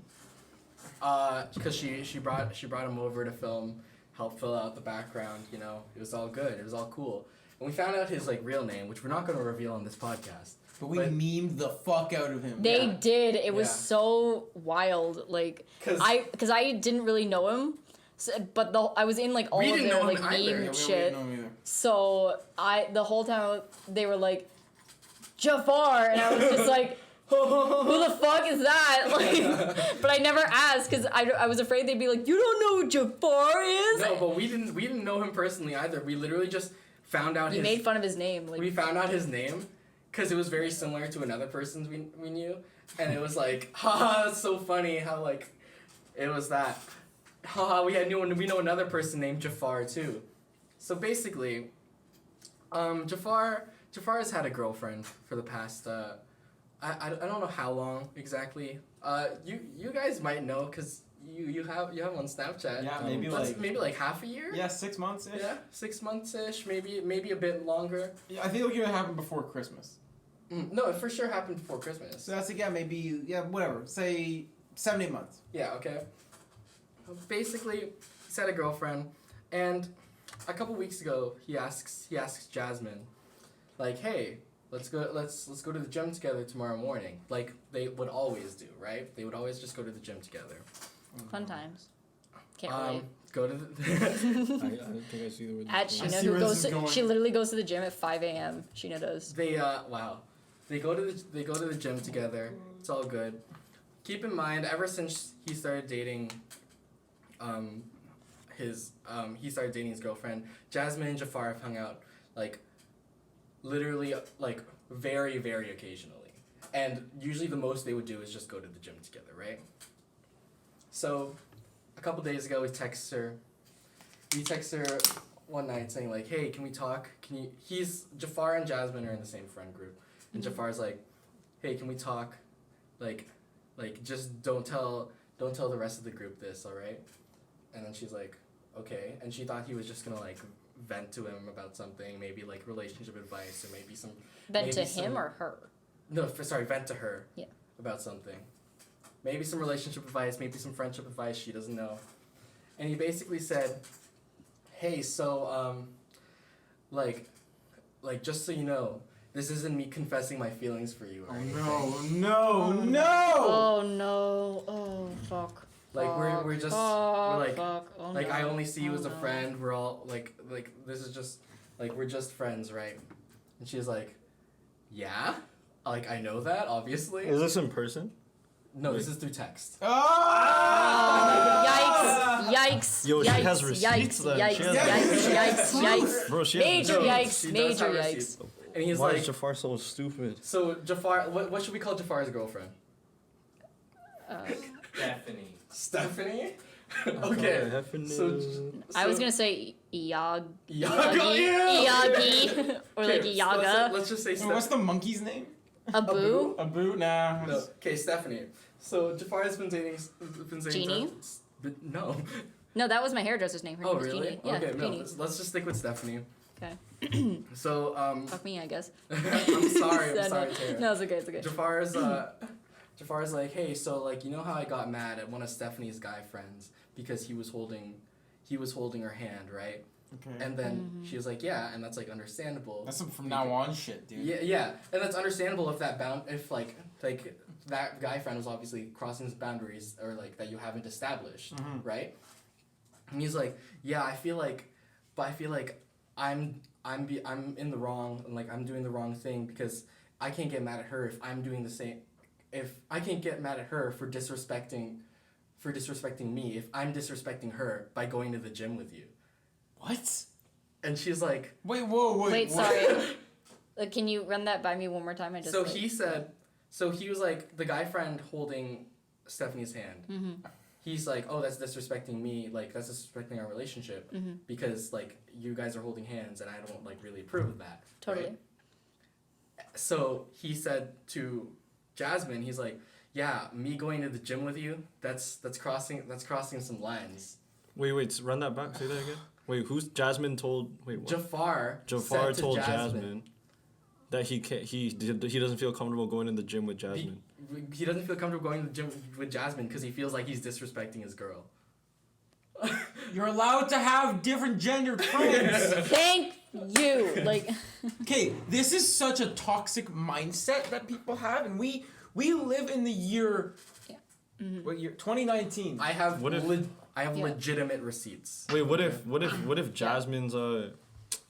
Because she brought him over to film, help fill out the background. You know, it was all good. It was all cool. And we found out his real name, which we're not going to reveal on this podcast. But we memed the fuck out of him. They Yeah. did. It was Yeah. so wild. Like, 'Cause- because I didn't really know him, but I was in like all We of didn't their know him like either. meme Yeah, we don't shit. know him either. So the whole time they were like Jafar, and I was just like, who the fuck is that? Like, but I never asked because I was afraid they'd be like, you don't know who Jafar is. No, but we didn't know him personally either. We literally just found out You made fun of his name. Like, we found out his name because it was very similar to another person's we knew, and it was like, haha, that's so funny how like it was that. Haha, we know another person named Jafar too. So basically, Jafar has had a girlfriend for the past I don't know how long exactly. You guys might know because you have on Snapchat. Yeah, maybe maybe like half a year. Yeah, 6 months ish. Yeah, 6 months ish, maybe a bit longer. Yeah, I think it'll even happen before Christmas. No, it for sure happened before Christmas. So that's maybe whatever. Say 7, 8 months. Yeah, okay. Basically, he's had a girlfriend, and a couple weeks ago, he asks Jasmine, like, hey, let's go to the gym together tomorrow morning, like they would always do, right? They would always just go to the gym together. fun times. Can't relate. Go to the. I think I see the word. At I Sheena, see who where this goes is to, going. she literally goes to the gym at 5 a.m. Sheena does. They wow, they go to the gym together. It's all good. Keep in mind, ever since he started dating, he started dating his girlfriend. Jasmine and Jafar have hung out like, literally like very very occasionally. And usually the most they would do is just go to the gym together, right? So a couple days ago, we text her one night saying like, hey, can we talk? Jafar and Jasmine are in the same friend group. And Jafar's like, hey, can we talk? Like just don't tell the rest of the group this, all right? And then she's like, okay. And she thought he was just gonna like vent to him about something, maybe like relationship advice or maybe some. Vent to him or her? No, vent to her. Yeah. About something. Maybe some relationship advice, maybe some friendship advice. She doesn't know. And he basically said, hey, so like just so you know, this isn't me confessing my feelings for you. Or anything. No. Oh no! Oh fuck! Like we're like fuck. Oh, like no. I only see you as a no. friend. We're all like this is just like we're just friends, right? And she's like, yeah, like I know that obviously. Is this in person? No, this is through text. Oh! Yikes! Yo, she yikes, has receipts then. Yikes! She has Yikes! Bro, she Major has yikes! She does Major have yikes! receipts. And he's Why like, is Jafar so stupid? so Jafar, what should we call Jafar's girlfriend? Stephanie. Stephanie? Okay. So, I was gonna say Yaga. Iyagi or like Okay, Yaga. let's just say Wait, what's the monkey's name? Abu. Abu? Nah. No. Okay, Stephanie. So Jafar has been dating. Genie? No. No, that was my hairdresser's name. Her Oh name was really? Jeannie. Yeah, Okay, no. Jeannie. Let's just stick with Stephanie. Okay. So Fuck me, I guess. I'm sorry, No, Tara. No, it's okay. It's okay. Jafar's like, hey, so like you know how I got mad at one of Stephanie's guy friends because he was holding her hand, right? Okay. And then she was like, yeah, and that's like understandable. That's some from now on shit, dude. Yeah, and that's understandable if that that guy friend was obviously crossing his boundaries or like that you haven't established, right? And he's like, yeah, I feel like I'm in the wrong and like I'm doing the wrong thing because I can't get mad at her if I'm doing the same. If I can't get mad at her for disrespecting me if I'm disrespecting her by going to the gym with you. What? And she's like, Wait, Wait, what? sorry. Can you run that by me one more time? I just. so he said, so he was like the guy friend holding Stephanie's hand. Mm-hmm. He's like, oh, that's disrespecting me. Like that's disrespecting our relationship because like you guys are holding hands and I don't like really approve of that. Totally. Right? So he said to Jasmine, he's like, yeah, me going to the gym with you, that's crossing some lines. Wait, run that back. Say that again. Wait, who's Jasmine told? Wait, what? Jafar Jafar said to told Jasmine that he doesn't feel comfortable going in the gym with Jasmine. He doesn't feel comfortable going to the gym with Jasmine because he feels like he's disrespecting his girl. You're allowed to have different gendered friends. Thank you. Like. Okay, this is such a toxic mindset that people have, and we live in the year. Yeah. What year? 2019. I have What if- legitimate receipts. Wait, what if Jasmine's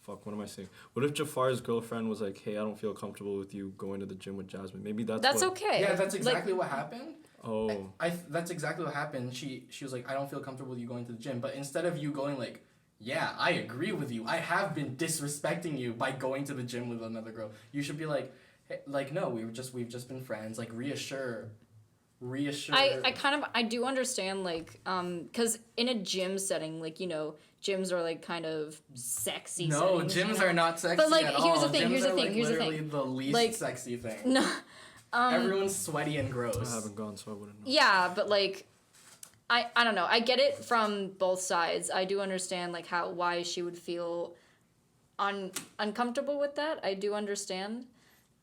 fuck, what am I saying? What if Jafar's girlfriend was like, hey, I don't feel comfortable with you going to the gym with Jasmine? Maybe that's what, okay. Yeah, that's exactly what happened. Oh. That's exactly what happened. She was like, I don't feel comfortable with you going to the gym. But instead of you going like, yeah, I agree with you. I have been disrespecting you by going to the gym with another girl. You should be like, hey, like no, we've just been friends. Like reassure. I do understand like because in a gym setting like gyms are like kind of sexy. No, settings, gyms are not sexy But like at here's all. the thing. Gyms Here's the are, thing. like, Here's the literally thing. the least Like, sexy thing. No. Everyone's sweaty and I gross. haven't gone, so I wouldn't know. Yeah, but like, I don't know. I get it from both sides. I do understand like why she would feel uncomfortable with that. I do understand.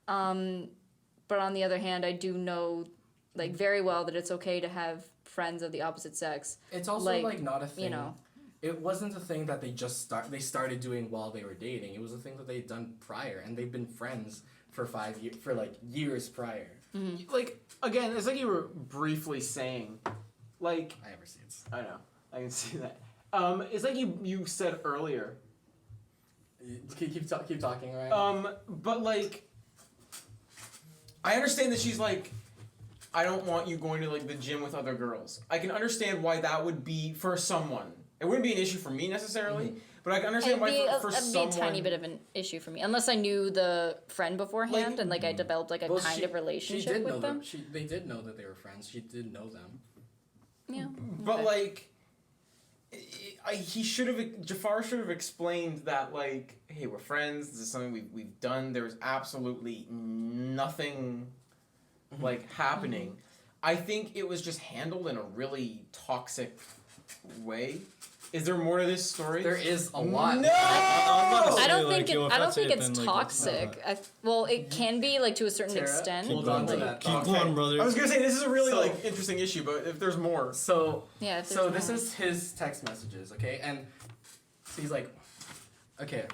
But on the other hand, I do know like very well that it's okay to have friends of the opposite sex. It's also like not a thing. It wasn't a thing that they started doing while they were dating. It was a thing that they'd done prior, and they've been friends for years prior. Mm-hmm. Like again, it's like you were briefly saying, like I have receipts. I know, I can see that. It's like you said earlier. Keep talking, right? But like, I understand that she's like, I don't want you going to like the gym with other girls. I can understand why that would be for someone. It wouldn't be an issue for me necessarily, but I can understand It'd be why for it'd someone. be a tiny bit of an issue for me, unless I knew the friend beforehand and like I developed like a kind of relationship with them. They did know that they were friends. She did know them. Yeah. But okay. like, Jafar should have explained that like, hey, we're friends. This is something we've done. There's absolutely nothing like happening. I think it was just handled in a really toxic way. Is there more to this story? There is a lot. No! I don't like, think yo, I don't that's think it, it's then, like, toxic. Well, it can be like to a certain Tara, extent. hold on to like- that. Keep Okay. going, brother. I was gonna say this is a really So- like interesting issue, but if there's more, So Yeah. if so there's this more. is his text messages, okay? And so he's like, okay,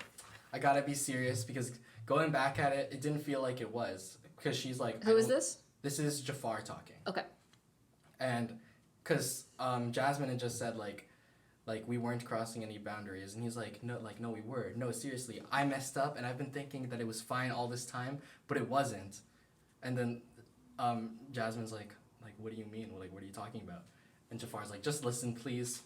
I gotta be serious because going back at it, it didn't feel like it was. Because she's like, Who is this? This is Jafar talking. Okay. And because Jasmine had just said like we weren't crossing any boundaries, and he's like no we were. No, seriously, I messed up and I've been thinking that it was fine all this time, but it wasn't. And then Jasmine's like what do you mean? Like what are you talking about? And Jafar's like, just listen please.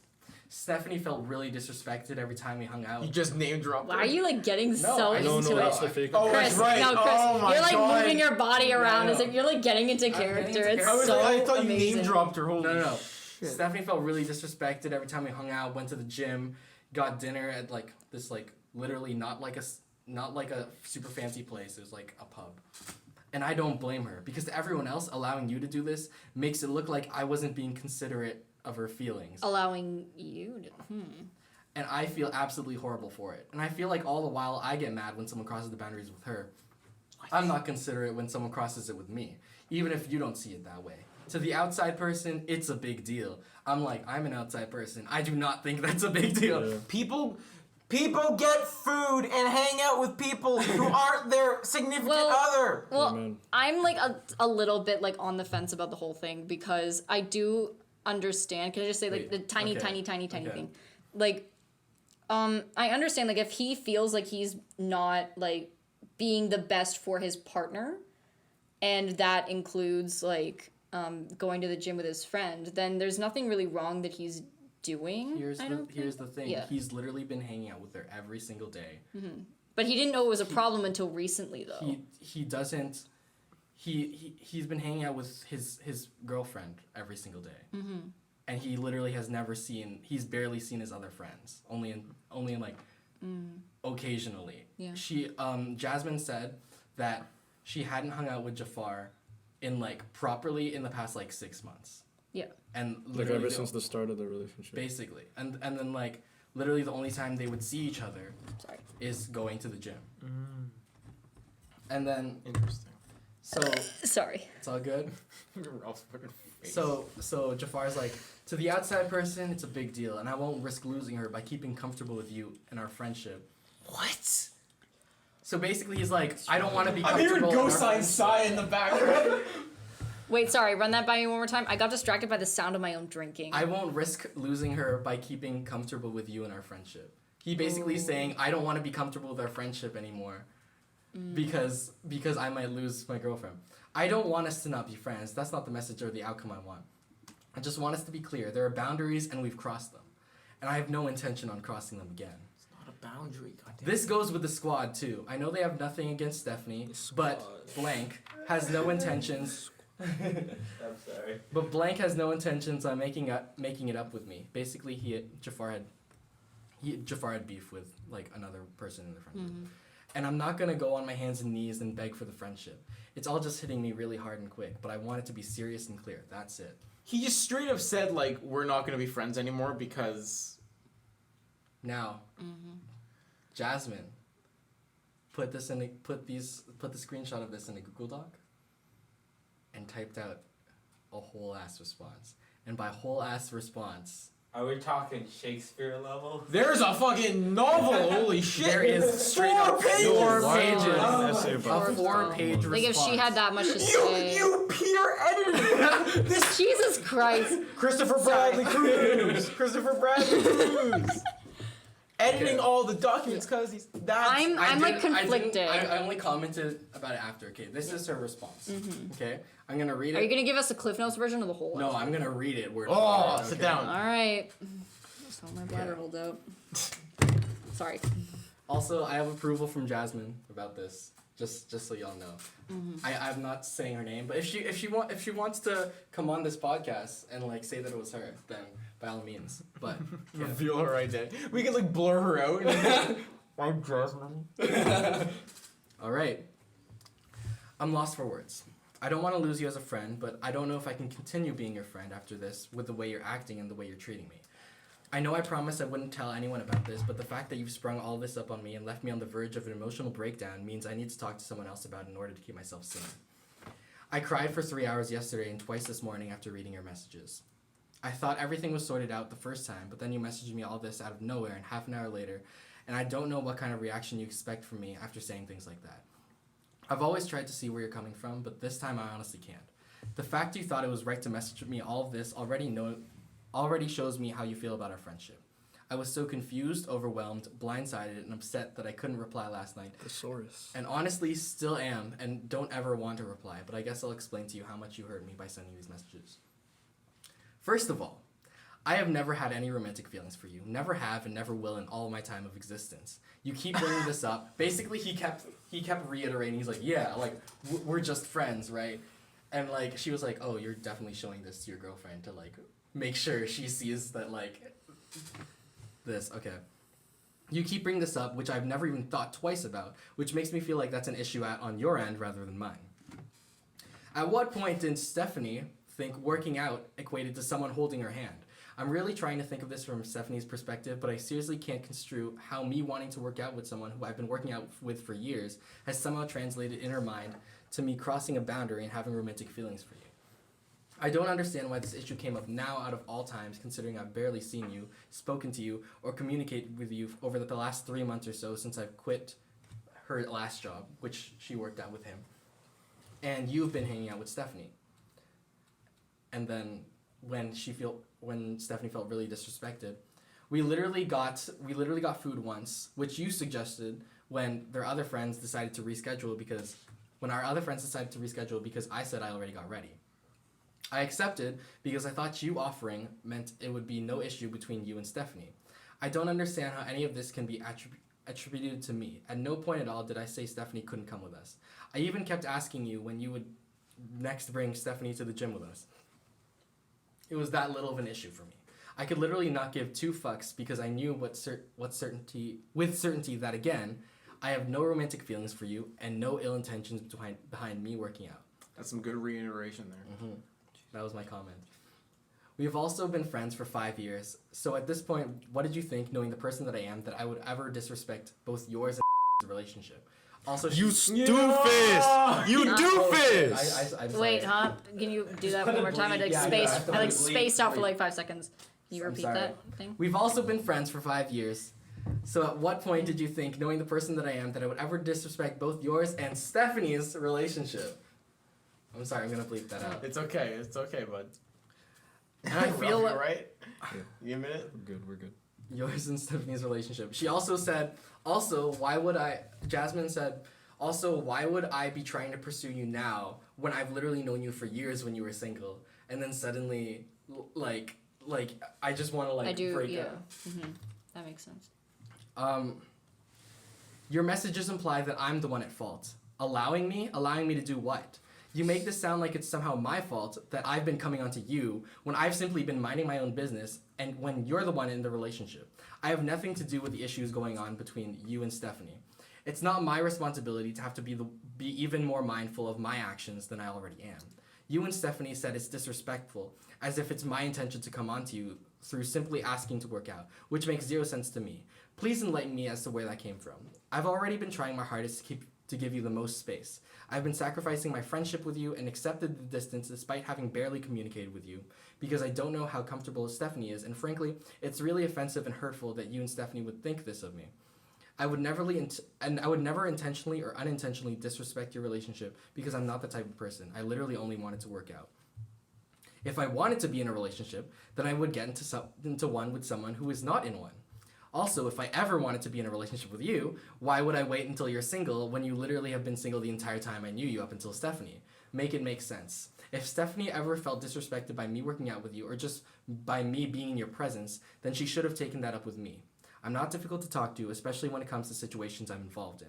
Stephanie felt really disrespected every time we hung out. you just name dropped. Why are you like getting so I No, into no, it? that's the fake. Oh, Chris, that's right. no, Chris, Oh my you're like God. moving your body around as know. if you're like getting into getting character. into It's character. so I thought you amazing. name dropped her. Holy No. shit. Stephanie felt really disrespected every time we hung out, went to the gym, got dinner at like this like literally not like a super fancy place. It was like a pub. And I don't blame her because everyone else allowing you to do this makes it look like I wasn't being considerate of her feelings. Allowing you to. And I feel absolutely horrible for it. And I feel like all the while I get mad when someone crosses the boundaries with her. I'm not considerate when someone crosses it with me, even if you don't see it that way. To the outside person, it's a big deal. I'm like, I'm an outside person. I do not think that's a big deal. Yeah. People get food and hang out with people who aren't their significant other. Well, man. I'm like a little bit like on the fence about the whole thing because I do understand. Can I just say like Wait, the tiny okay. thing? Like, I understand like if he feels like he's not like being the best for his partner, and that includes like going to the gym with his friend, then there's nothing really wrong that he's doing. Here's Here's the thing. Yeah. He's literally been hanging out with her every single day. But he didn't know it was a problem until recently, though. He doesn't. He's been hanging out with his girlfriend every single day. And he literally has never seen. He's barely seen his other friends. Only in like occasionally. Yeah. Jasmine said that she hadn't hung out with Jafar in like properly in the past like 6 months. Yeah. And Like literally ever since the start of the relationship. basically. And then like literally the only time they would see each other Sorry. is going to the gym. And then Interesting. so Sorry. it's all good. Ralph's fucking face. So Jafar's like, to the outside person, it's a big deal, and I won't risk losing her by keeping comfortable with you and our friendship. What? So basically, he's like, I don't want to be I'm comfortable. hearing in our Gosine friendship. sigh in the background. Wait, sorry. Run that by me one more time. I got distracted by the sound of my own drinking. I won't risk losing her by keeping comfortable with you and our friendship. He basically is saying, I don't want to be comfortable with our friendship anymore because I might lose my girlfriend. I don't want us to not be friends. That's not the message or the outcome I want. I just want us to be clear. There are boundaries and we've crossed them. And I have no intention on crossing them again. It's not a boundary, goddamn. This goes with the squad too. I know they have nothing against Stephanie, but Blank has no intentions. I'm sorry. But Blank has no intentions on making it up with me. Basically, Jafar had beef with like another person in the friendship. And I'm not gonna go on my hands and knees and beg for the friendship. It's all just hitting me really hard and quick. But I want it to be serious and clear. That's it. He just straight up said like we're not gonna be friends anymore because Now, Jasmine, put the screenshot of this in a Google Doc, and typed out a whole ass response. And by whole ass response, Are we talking Shakespeare level? there's a fucking novel. Holy shit! there is straight up 4 pages. Wow. Essay A about this. 4-page response. like if she had that much to say. You peer edited this. Jesus Christ. Christopher Bradley Cruz. Christopher Bradley Cruz. Editing all the documents because he's that's. I'm like conflicted. I only commented about it after. Okay, this is her response. Okay, I'm gonna read it. Are you gonna give us a Cliff Notes version of the whole? No, I'm gonna read it word Oh, for word. sit okay? down. All right. Oh, my bladder holds out. Sorry. Also, I have approval from Jasmine about this. Just so y'all know. Mm-hmm. I'm not saying her name, but if she wants to come on this podcast and like say that it was her, then by all means. But yeah. Reveal her identity. We can like blur her out. And I'm Jasmine. All right. I'm lost for words. I don't want to lose you as a friend, but I don't know if I can continue being your friend after this with the way you're acting and the way you're treating me. I know I promised I wouldn't tell anyone about this, but the fact that you've sprung all this up on me and left me on the verge of an emotional breakdown means I need to talk to someone else about it in order to keep myself sane. I cried for 3 hours yesterday and twice this morning after reading your messages. I thought everything was sorted out the first time, but then you messaged me all this out of nowhere and half an hour later, and I don't know what kind of reaction you expect from me after saying things like that. I've always tried to see where you're coming from, but this time I honestly can't. The fact you thought it was right to message me all of this already shows me how you feel about our friendship. I was so confused, overwhelmed, blindsided, and upset that I couldn't reply last night. Thesaurus. And honestly, still am, and don't ever want to reply, but I guess I'll explain to you how much you hurt me by sending these messages. First of all, I have never had any romantic feelings for you. Never have and never will in all my time of existence. You keep bringing this up. Basically, he kept reiterating, he's like, yeah, like, we're just friends, right? And, like, she was like, oh, you're definitely showing this to your girlfriend to, like, make sure she sees that, like, this. Okay. You keep bringing this up, which I've never even thought twice about, which makes me feel like that's an issue on your end rather than mine. At what point did Stephanie think working out equated to someone holding her hand? I'm really trying to think of this from Stephanie's perspective, but I seriously can't construe how me wanting to work out with someone who I've been working out with for years has somehow translated in her mind to me crossing a boundary and having romantic feelings for you. I don't understand why this issue came up now out of all times, considering I've barely seen you, spoken to you, or communicated with you over the last 3 months or so since I've quit her last job, which she worked out with him. And you've been hanging out with Stephanie. And then when Stephanie felt really disrespected, we literally got food once, which you suggested when our other friends decided to reschedule because I said I already got ready. I accepted because I thought you offering meant it would be no issue between you and Stephanie. I don't understand how any of this can be attributed to me. At no point at all did I say Stephanie couldn't come with us. I even kept asking you when you would next bring Stephanie to the gym with us. It was that little of an issue for me. I could literally not give 2 fucks because I knew with certainty that, again, I have no romantic feelings for you and no ill intentions behind me working out. That's some good reiteration there. Mm-hmm. That was my comment. We have also been friends for 5 years, so at this point, what did you think, knowing the person that I am, that I would ever disrespect both yours and relationship? Also, you doofus! You doofus! I'm Wait, huh? Can you do that one more time? I spaced out for like 5 seconds. Can you repeat that thing? We've also been friends for 5 years. So at what point did you think, knowing the person that I am, that I would ever disrespect both yours and Stephanie's relationship? I'm sorry, I'm gonna bleep that out. It's okay, bud. And I feel like... right? Yeah. You a minute? We're good. Yours and Stephanie's relationship. She also said, Jasmine said, also, why would I be trying to pursue you now when I've literally known you for years when you were single? And then suddenly, like, I just want to, like, break up. Mm-hmm. That makes sense. Your messages imply that I'm the one at fault. Allowing me to do what? You make this sound like it's somehow my fault that I've been coming onto you when I've simply been minding my own business and when you're the one in the relationship. I have nothing to do with the issues going on between you and Stephanie. It's not my responsibility to have to be even more mindful of my actions than I already am. You and Stephanie said it's disrespectful, as if it's my intention to come onto you through simply asking to work out, which makes 0 sense to me. Please enlighten me as to where that came from. I've already been trying my hardest to give you the most space. I've been sacrificing my friendship with you and accepted the distance despite having barely communicated with you because I don't know how comfortable Stephanie is, and frankly, it's really offensive and hurtful that you and Stephanie would think this of me. I would never intentionally or unintentionally disrespect your relationship because I'm not the type of person. I literally only wanted to work out. If I wanted to be in a relationship, then I would get into one with someone who is not in one. Also, if I ever wanted to be in a relationship with you, why would I wait until you're single when you literally have been single the entire time I knew you up until Stephanie? Make it make sense. If Stephanie ever felt disrespected by me working out with you or just by me being in your presence, then she should have taken that up with me. I'm not difficult to talk to, especially when it comes to situations I'm involved in.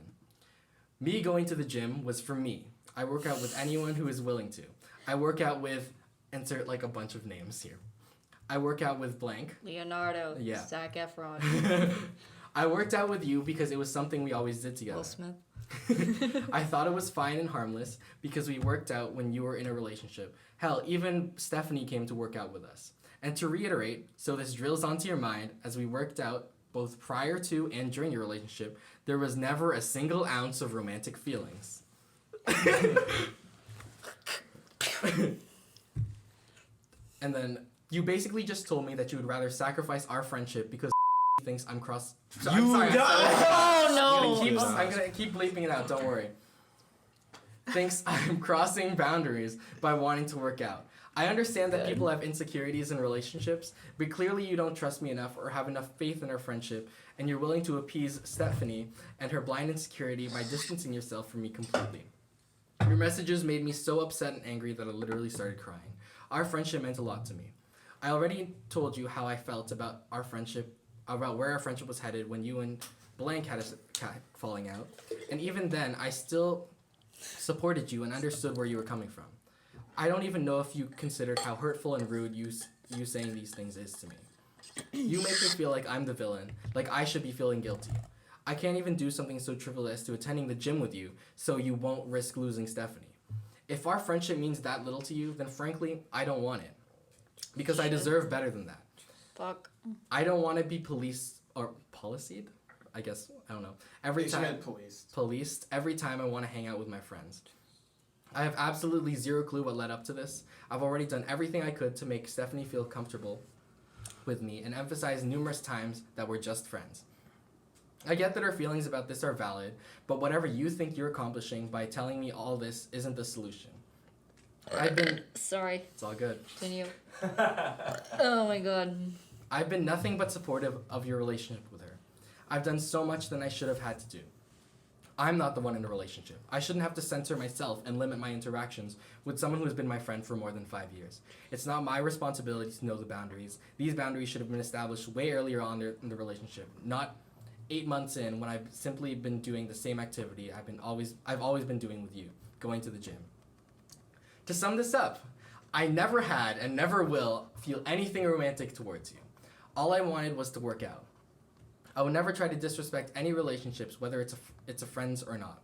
Me going to the gym was for me. I work out with anyone who is willing to. I work out with, insert like a bunch of names here. I work out with blank. Leonardo. Yeah. Zac Efron. I worked out with you because it was something we always did together. Will Smith. I thought it was fine and harmless because we worked out when you were in a relationship. Hell, even Stephanie came to work out with us. And to reiterate, so this drills onto your mind, as we worked out both prior to and during your relationship, there was never a single ounce of romantic feelings. And then you basically just told me that you would rather sacrifice our friendship because thinks I'm cross. So, I'm sorry. Oh no! I'm gonna keep bleeping it out. Don't worry. Thinks I'm crossing boundaries by wanting to work out. I understand that people have insecurities in relationships, but clearly you don't trust me enough or have enough faith in our friendship, and you're willing to appease Stephanie and her blind insecurity by distancing yourself from me completely. Your messages made me so upset and angry that I literally started crying. Our friendship meant a lot to me. I already told you how I felt about our friendship, about where our friendship was headed when you and blank had a falling out, and even then, I still supported you and understood where you were coming from. I don't even know if you considered how hurtful and rude you saying these things is to me. You make me feel like I'm the villain, like I should be feeling guilty. I can't even do something so trivial as to attending the gym with you, so you won't risk losing Stephanie. If our friendship means that little to you, then frankly, I don't want it. Because I deserve better than that. Fuck. I don't want to be policed? I guess, I don't know. Every time policed every time I want to hang out with my friends. I have absolutely zero clue what led up to this. I've already done everything I could to make Stephanie feel comfortable with me and emphasize numerous times that we're just friends. I get that her feelings about this are valid, but whatever you think you're accomplishing by telling me all this isn't the solution. Sorry. It's all good. Continue. Oh my god. I've been nothing but supportive of your relationship with her. I've done so much than I should have had to do. I'm not the one in the relationship. I shouldn't have to censor myself and limit my interactions with someone who has been my friend for more than 5 years. It's not my responsibility to know the boundaries. These boundaries should have been established way earlier on in the relationship, not 8 months in when I've simply been doing the same activity I've always been doing with you, going to the gym. To sum this up, I never had and never will feel anything romantic towards you. All I wanted was to work out. I would never try to disrespect any relationships, whether it's a friend's or not.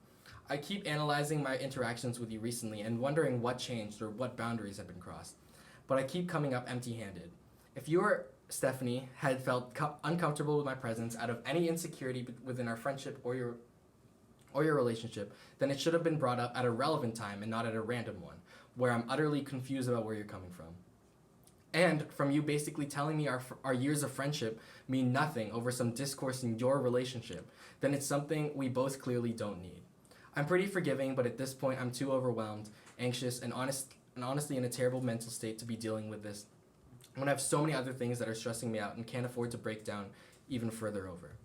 I keep analyzing my interactions with you recently and wondering what changed or what boundaries have been crossed. But I keep coming up empty-handed. If you or Stephanie had felt uncomfortable with my presence out of any insecurity within our friendship or your relationship, then it should have been brought up at a relevant time and not at a random one, where I'm utterly confused about where you're coming from. And from you basically telling me our years of friendship mean nothing over some discourse in your relationship, then it's something we both clearly don't need. I'm pretty forgiving, but at this point I'm too overwhelmed, anxious, and honestly in a terrible mental state to be dealing with this when I have so many other things that are stressing me out and can't afford to break down even further over.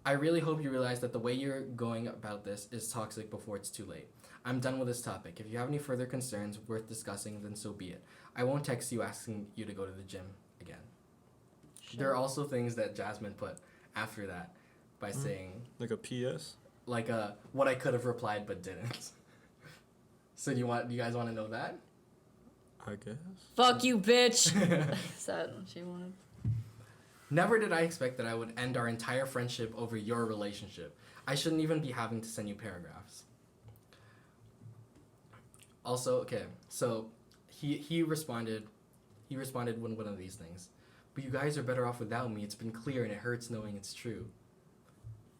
I really hope you realize that the way you're going about this is toxic before it's too late. I'm done with this topic. If you have any further concerns worth discussing, then so be it. I won't text you asking you to go to the gym again. Sure. There are also things that Jasmine put after that by saying... Like a PS? Like a, what I could have replied but didn't. So do you guys want to know that? I guess. Fuck you, bitch! Is that what she wanted? Never did I expect that I would end our entire friendship over your relationship. I shouldn't even be having to send you paragraphs. Also, okay, so he responded with one of these things. But you guys are better off without me. It's been clear and it hurts knowing it's true.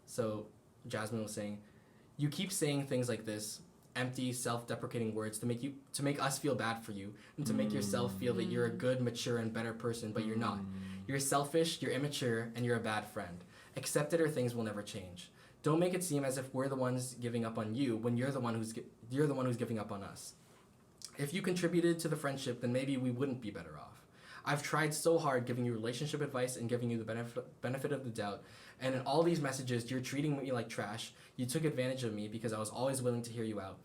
So Jasmine was saying, you keep saying things like this, empty, self-deprecating words to make us feel bad for you and to make yourself feel that you're a good, mature, and better person, but you're not. You're selfish, you're immature, and you're a bad friend. Accept it or things will never change. Don't make it seem as if we're the ones giving up on you when you're the one who's giving up on us. If you contributed to the friendship, then maybe we wouldn't be better off. I've tried so hard giving you relationship advice and giving you the benefit of the doubt, and in all these messages, you're treating me like trash. You took advantage of me because I was always willing to hear you out.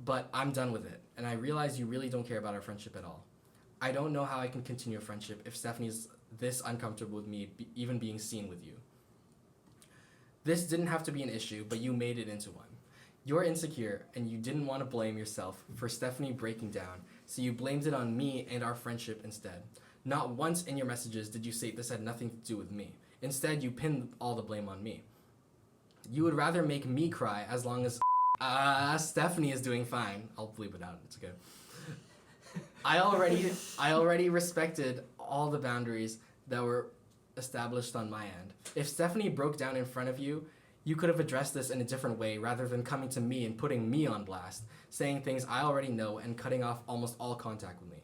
but I'm done with it, and I realize you really don't care about our friendship at all. I don't know how I can continue a friendship if Stephanie's this uncomfortable with me even being seen with you. This didn't have to be an issue, but you made it into one. You're insecure, and you didn't want to blame yourself for Stephanie breaking down, so you blamed it on me and our friendship instead. Not once in your messages did you say this had nothing to do with me. Instead, you pinned all the blame on me. You would rather make me cry as long as Stephanie is doing fine. I'll bleep it out, it's okay. I already respected all the boundaries that were established on my end. If Stephanie broke down in front of you, you could have addressed this in a different way rather than coming to me and putting me on blast, saying things I already know and cutting off almost all contact with me.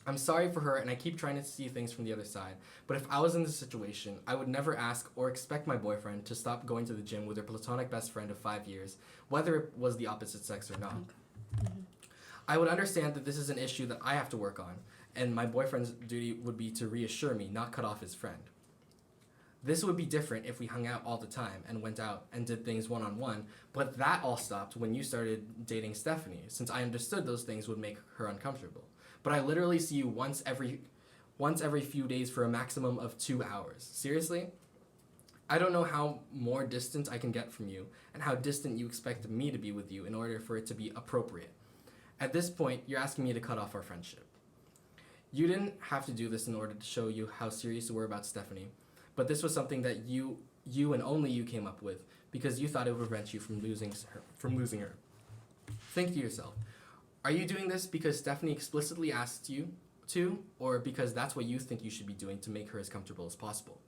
I'm sorry for her, and I keep trying to see things from the other side, but if I was in this situation, I would never ask or expect my boyfriend to stop going to the gym with her platonic best friend of 5 years, whether it was the opposite sex or not. Mm-hmm. I would understand that this is an issue that I have to work on, and my boyfriend's duty would be to reassure me, not cut off his friend. This would be different if we hung out all the time and went out and did things one-on-one, but that all stopped when you started dating Stephanie, since I understood those things would make her uncomfortable. But I literally see you once every few days for a maximum of 2 hours. Seriously? I don't know how more distant I can get from you, and how distant you expect me to be with you in order for it to be appropriate. At this point, you're asking me to cut off our friendship. You didn't have to do this in order to show you how serious you were about Stephanie, but this was something that you and only you came up with because you thought it would prevent you from losing her. Think to yourself, are you doing this because Stephanie explicitly asked you to, or because that's what you think you should be doing to make her as comfortable as possible?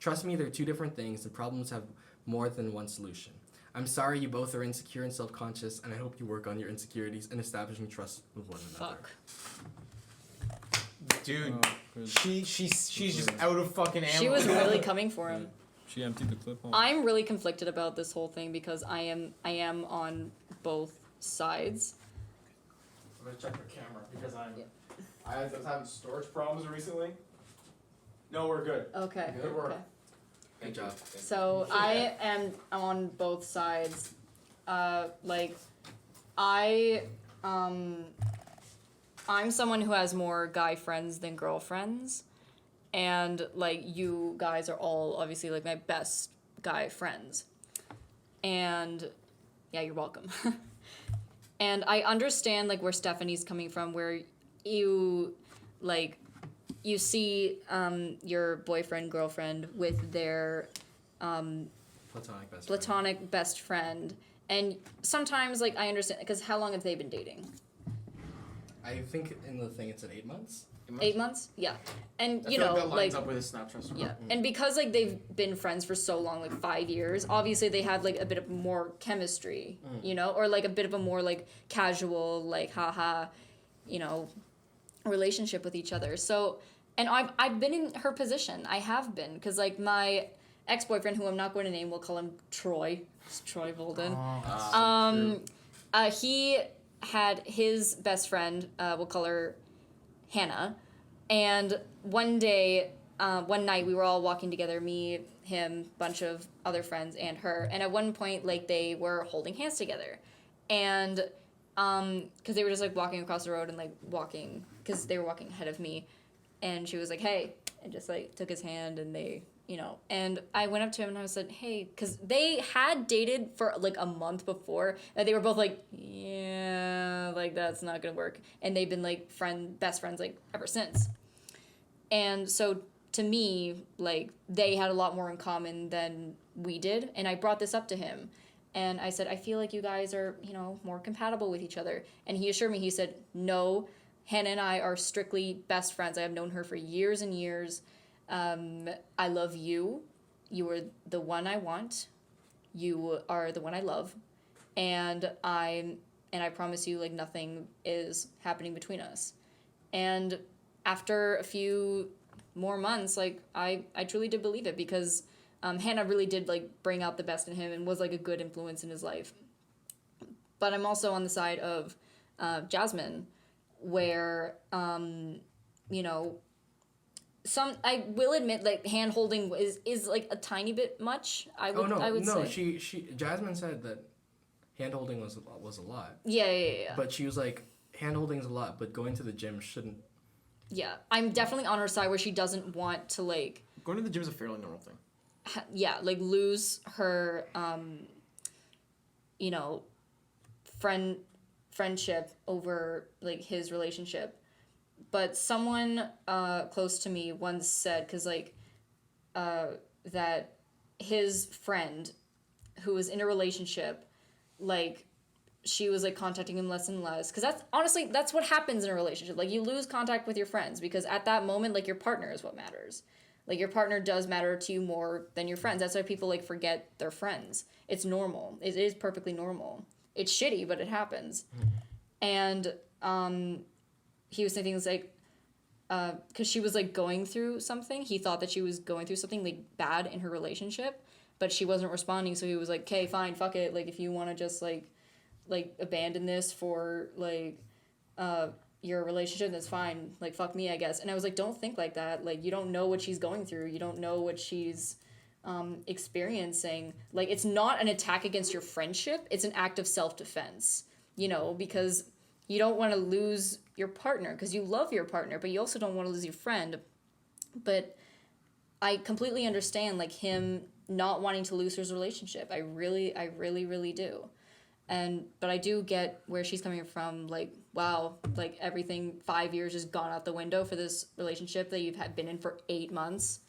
Trust me, they're two different things, and problems have more than one solution. I'm sorry you both are insecure and self-conscious, and I hope you work on your insecurities and establishing trust with one another. Dude, she's just out of fucking ammo. She was really coming for him. She emptied the clip on. I'm really conflicted about this whole thing because I am on both sides. I'm gonna check the camera because I was having storage problems recently. No, we're good. Okay. Good work. Okay. Good job. So I am on both sides. I'm someone who has more guy friends than girlfriends, and like you guys are all obviously like my best guy friends, and yeah, you're welcome. And I understand like where Stephanie's coming from, where you see your boyfriend, girlfriend with their platonic best friend. And sometimes like I understand, because how long have they been dating? I think in the thing it said 8 months. 8 months? Yeah. And I you feel know, like that lines like up with his Snapchat story. yeah. And because like they've been friends for so long, like 5 years, obviously they have like a bit of more chemistry, you know, or like a bit of a more like casual, like haha, you know, relationship with each other. So, and I've been in her position. I have been, because like my ex-boyfriend, who I'm not going to name, we'll call him Troy. It's Troy Volden. He had his best friend, we'll call her Hannah, and one night we were all walking together, me, him, bunch of other friends, and her, and at one point like they were holding hands together, and because they were just like walking across the road and like walking, because they were walking ahead of me, and she was like, hey, and just like took his hand, and they, you know, and I went up to him and I said, hey, because they had dated for like a month before, and they were both like, yeah, like that's not gonna work, and they've been like best friends like ever since. And so to me, like they had a lot more in common than we did, and I brought this up to him, and I said, I feel like you guys are, you know, more compatible with each other, and he assured me, he said, no, Hannah and I are strictly best friends. I have known her for years and years. I love you. You are the one I want. You are the one I love. And I promise you, like, nothing is happening between us. And after a few more months, like, I truly did believe it, because Hannah really did, like, bring out the best in him and was, like, a good influence in his life. But I'm also on the side of Jasmine, where, you know, I will admit, like, hand holding is like a tiny bit much. I would say. She Jasmine said that hand-holding was a lot. Yeah. But she was like, hand-holding's a lot, but going to the gym shouldn't. Yeah, I'm definitely on her side where she doesn't want to, like... Going to the gym is a fairly normal thing. Like, lose her, you know, friendship over, like, his relationship. But someone close to me once said, because, like, that his friend who was in a relationship, like, she was, like, contacting him less and less. Because that's what happens in a relationship. Like, you lose contact with your friends because at that moment, like, your partner is what matters. Like, your partner does matter to you more than your friends. That's why people, like, forget their friends. It's normal. It is perfectly normal. It's shitty, but it happens. And he was saying things like, because she was, like, going through something. He thought that she was going through something, like, bad in her relationship, but she wasn't responding. So he was like, okay, fine, fuck it. Like, if you want to just, like, abandon this for, like, your relationship, that's fine. Like, fuck me, I guess. And I was like, don't think like that. Like, you don't know what she's going through. You don't know what she's experiencing. Like, it's not an attack against your friendship. It's an act of self-defense, you know, because you don't want to lose your partner because you love your partner, but you also don't want to lose your friend. But I completely understand, like, him not wanting to lose his relationship. I really do. But I do get where she's coming from, like, wow, like, everything 5 years has gone out the window for this relationship that you've been in for 8 months.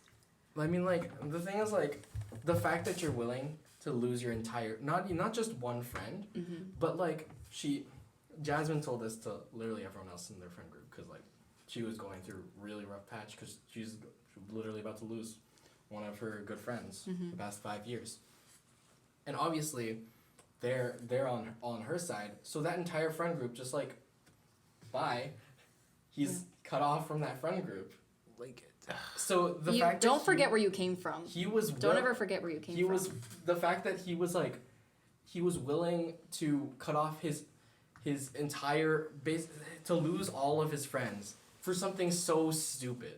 I mean, like, the thing is, like, the fact that you're willing to lose your entire, not just one friend, but, like, Jasmine told this to literally everyone else in their friend group, because, like, she was going through a really rough patch, because she's literally about to lose one of her good friends the past 5 years. And obviously, they're on her side, so that entire friend group just, like, bye. He's cut off from that friend group. Like, so the fact don't forget where you came from. Don't ever forget where you came from. The fact that he was, like, he was willing to cut off his entire base, to lose all of his friends for something so stupid.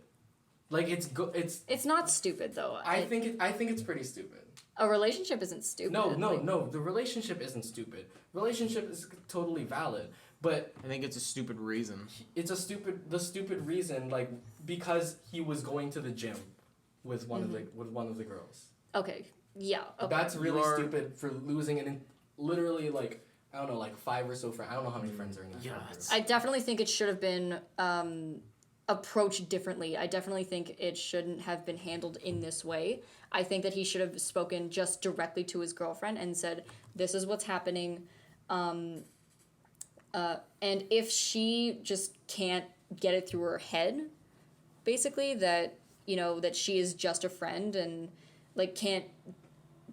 Like, it's not stupid though. I think it's pretty stupid. A relationship isn't stupid. No. The relationship isn't stupid. Relationship is totally valid, but I think it's a stupid reason. It's the stupid reason, like, because he was going to the gym with one of the girls. Okay. Yeah. Okay. That's really stupid for losing it in literally, like, I don't know, like 5 or so friends. I don't know how many friends are in that group. I definitely think it should have been approached differently. I definitely think it shouldn't have been handled in this way. I think that he should have spoken just directly to his girlfriend and said, this is what's happening. And if she just can't get it through her head, basically, that, you know, that she is just a friend and, like, can't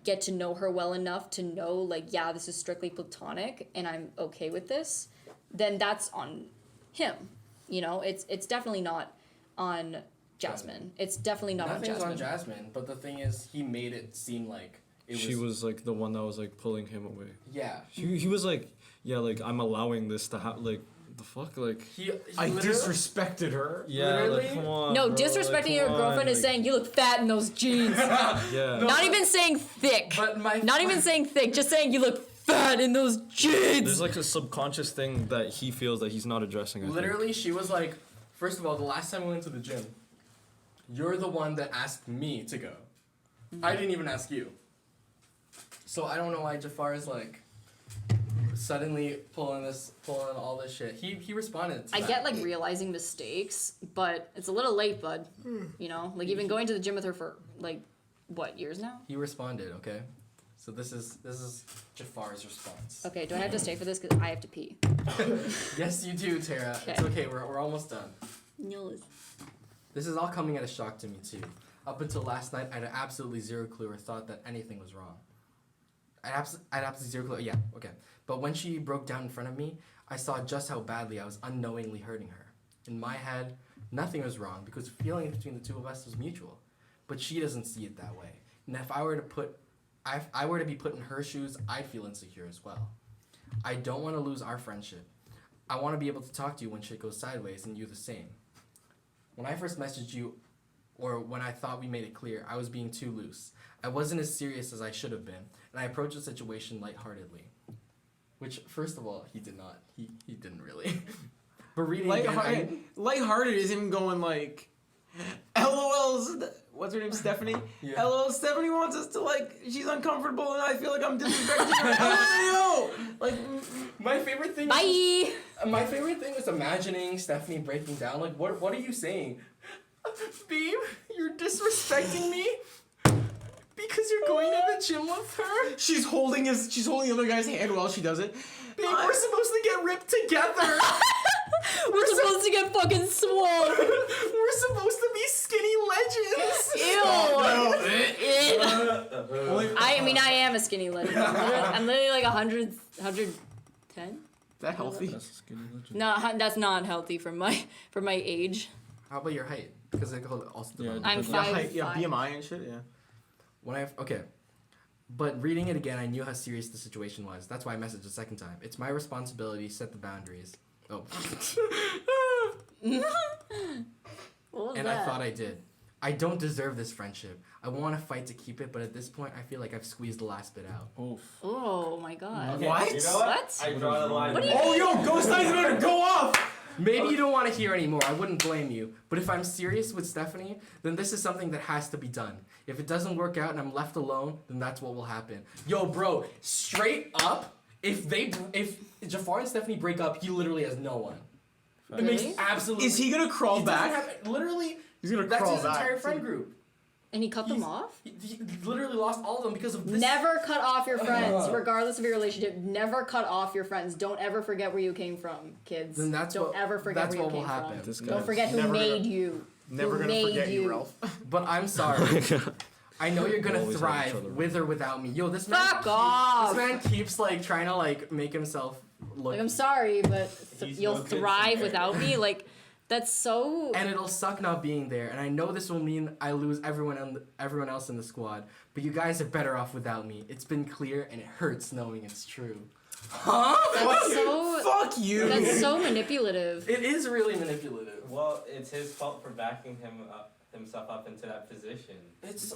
get to know her well enough to know, like, yeah, this is strictly platonic and I'm okay with this, then that's on him. You know, it's definitely not on Jasmine. It's definitely not on Jasmine. Nothing's on Jasmine, but the thing is, he made it seem like she was like the one that was like pulling him away. Yeah. He was like, yeah, like, I'm allowing this to happen. Like, the fuck, like, I disrespected her. Yeah, literally? like, come on. No, bro, disrespecting like, your girlfriend is saying you look fat in those jeans. Yeah. Not even saying thick. But not even saying thick, just saying you look fat in those jeans. There's like a subconscious thing that he feels that he's not addressing. Literally, she was like, first of all, the last time we went to the gym, you're the one that asked me to go. I didn't even ask you. So I don't know why Jafar is like suddenly pulling all this shit. He responded to I that. get, like, realizing mistakes, but it's a little late, bud. You know, like, you've been going to the gym with her for, like, what, years now? He responded, okay? So this is Jafar's response. Okay, do I have to stay for this? Because I have to pee. Yes, you do, Tara. Okay. It's okay. We're almost done. No. This is all coming at a shock to me, too. Up until last night, I had absolutely zero clue or thought that anything was wrong. I had absolutely zero clue. Yeah, okay. But when she broke down in front of me, I saw just how badly I was unknowingly hurting her. In my head, nothing was wrong because the feeling between the two of us was mutual. But she doesn't see it that way. And if I were to be put in her shoes, I'd feel insecure as well. I don't want to lose our friendship. I want to be able to talk to you when shit goes sideways and you the same. When I first messaged you, or when I thought we made it clear, I was being too loose. I wasn't as serious as I should have been, and I approached the situation lightheartedly. Which, first of all, he did not. He didn't really. But reading again, Lighthearted is him going like, LOL's, what's her name, Stephanie? Yeah. LOL, Stephanie wants us to like, she's uncomfortable and I feel like I'm disrespecting her. LOL! Like, my favorite thing. Bye. My favorite thing was imagining Stephanie breaking down. Like, what are you saying? Babe, you're disrespecting me because you're going to the gym with her? she's holding the other guy's hand while she does it. Babe, we're supposed to get ripped together. We're supposed to get fucking swole. We're supposed to be skinny legends. Ew. I mean, I am a skinny legend. I'm literally like 110. Is that healthy? That's a skinny legend. No, that's not healthy for my age. How about your height? Because they also develop. I'm Yeah, 5'5". Yeah, BMI and shit, yeah. Okay. But reading it again, I knew how serious the situation was. That's why I messaged a second time. It's my responsibility to set the boundaries. Oh. What was And that? I thought I did. I don't deserve this friendship. I want to fight to keep it, but at this point, I feel like I've squeezed the last bit out. Oof. Oh my god. Okay, What? You know what? What? I draw the line. What do you there. Oh, yo, Ghost Knight's about to go off! Maybe you don't want to hear anymore. I wouldn't blame you. But if I'm serious with Stephanie, then this is something that has to be done. If it doesn't work out and I'm left alone, then that's what will happen. Yo, bro, straight up, if Jafar and Stephanie break up, he literally has no one. It makes Really? absolutely. Is he gonna crawl He doesn't back? literally. He's gonna That's crawl his back. entire friend group. And he cut them off? He literally lost all of them because of this. Never cut off your friends, regardless of your relationship. Never cut off your friends. Don't ever forget where you came from, kids. Then that's Don't what- ever forget that's where you what will came happen. from. This Don't guy's forget who never made gonna- you. Never Who gonna made forget you, Ralph. But I'm sorry. I know you're gonna Always have each thrive other. with or without me. Yo, this man. Fuck off! This man keeps like trying to like make himself look. Like, I'm sorry, but He's you'll no good thrive Samaritan. without me? Like, that's so... And it'll suck not being there. And I know this will mean I lose everyone else in the squad. But you guys are better off without me. It's been clear, and it hurts knowing it's true. Huh? That's so... Fuck you! That's so manipulative. It is really manipulative. Well, it's his fault for backing himself up into that position. It's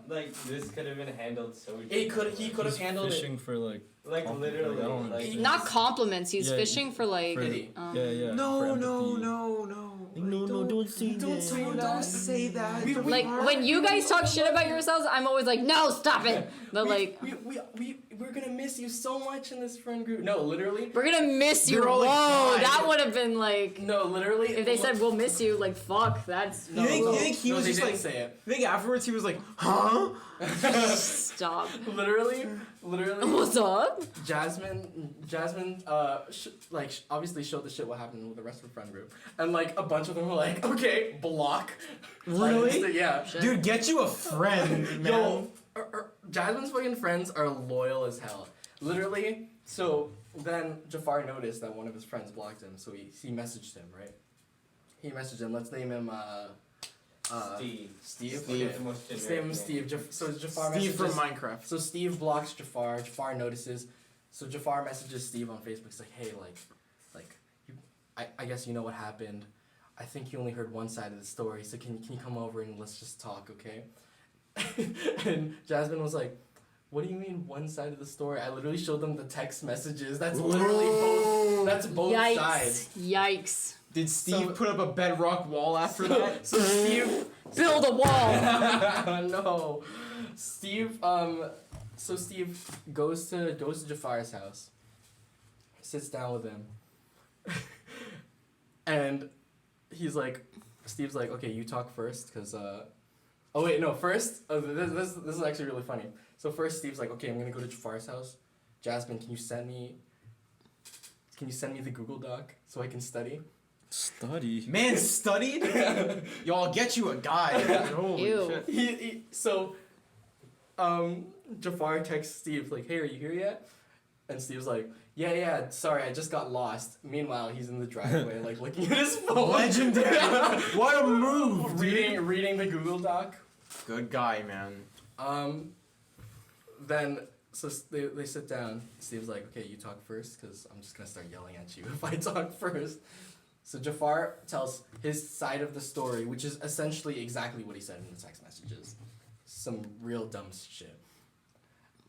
Like this could have been handled so. he could have He's handled fishing it. for like. Like Compliment, literally. I don't Like understand. Not compliments. He's Yeah, fishing for, like... for- Pity. Yeah. No, for no, empathy. no. Don't say that. Don't say that. We- Like, when you guys talk shit about yourselves, I'm always like, no, stop it. But, like, We're gonna miss you so much in this friend group. No, literally. we're gonna miss you. You're all, like, Whoa, fine. that would have been, like... No, literally. If they said, we'll miss you, like, fuck, that's... No, You think he was they just didn't like- say it. I think afterwards he was like, huh? Stop. Literally. What's up? Jasmine, obviously showed the shit what happened with the rest of the friend group, and like a bunch of them were like, okay, block. Really? Yeah. Dude, get you a friend, man. Yo, Jasmine's fucking friends are loyal as hell. Literally. So then Jafar noticed that one of his friends blocked him, so he messaged him, right? He messaged him. Let's name him Steve. Steve. Steve. Okay. The most Let's generic name him name. Steve. So Jafar Steve from messages. Minecraft. So Steve blocks Jafar. Jafar notices. So Jafar messages Steve on Facebook. He's like, hey, I guess you know what happened. I think you only heard one side of the story. So can you come over and let's just talk, okay? And Jasmine was like, what do you mean one side of the story? I literally showed them the text messages. That's literally both. That's both Yikes. sides. Yikes. Did Steve So- put up a bedrock wall after that? So Steve. Build a wall. No. Steve. So Steve goes to Jafar's house. Sits down with him. And Steve's like, okay, you talk first, cause oh wait, no, first, this is actually really funny. So first Steve's like, okay, I'm gonna go to Jafar's house. Jasmine, can you send me the Google Doc so I can study? Study. Man studied? Yo, I'll get you a guide. Holy Ew. shit. So Jafar texts Steve like, hey, are you here yet? And Steve's like, yeah, sorry, I just got lost. Meanwhile, he's in the driveway, like, looking at his phone. Legendary. What a move, dude. reading the Google Doc. Good guy, man. Then, so they sit down. Steve's like, okay, you talk first, because I'm just going to start yelling at you if I talk first. So Jafar tells his side of the story, which is essentially exactly what he said in the text messages. Some real dumb shit.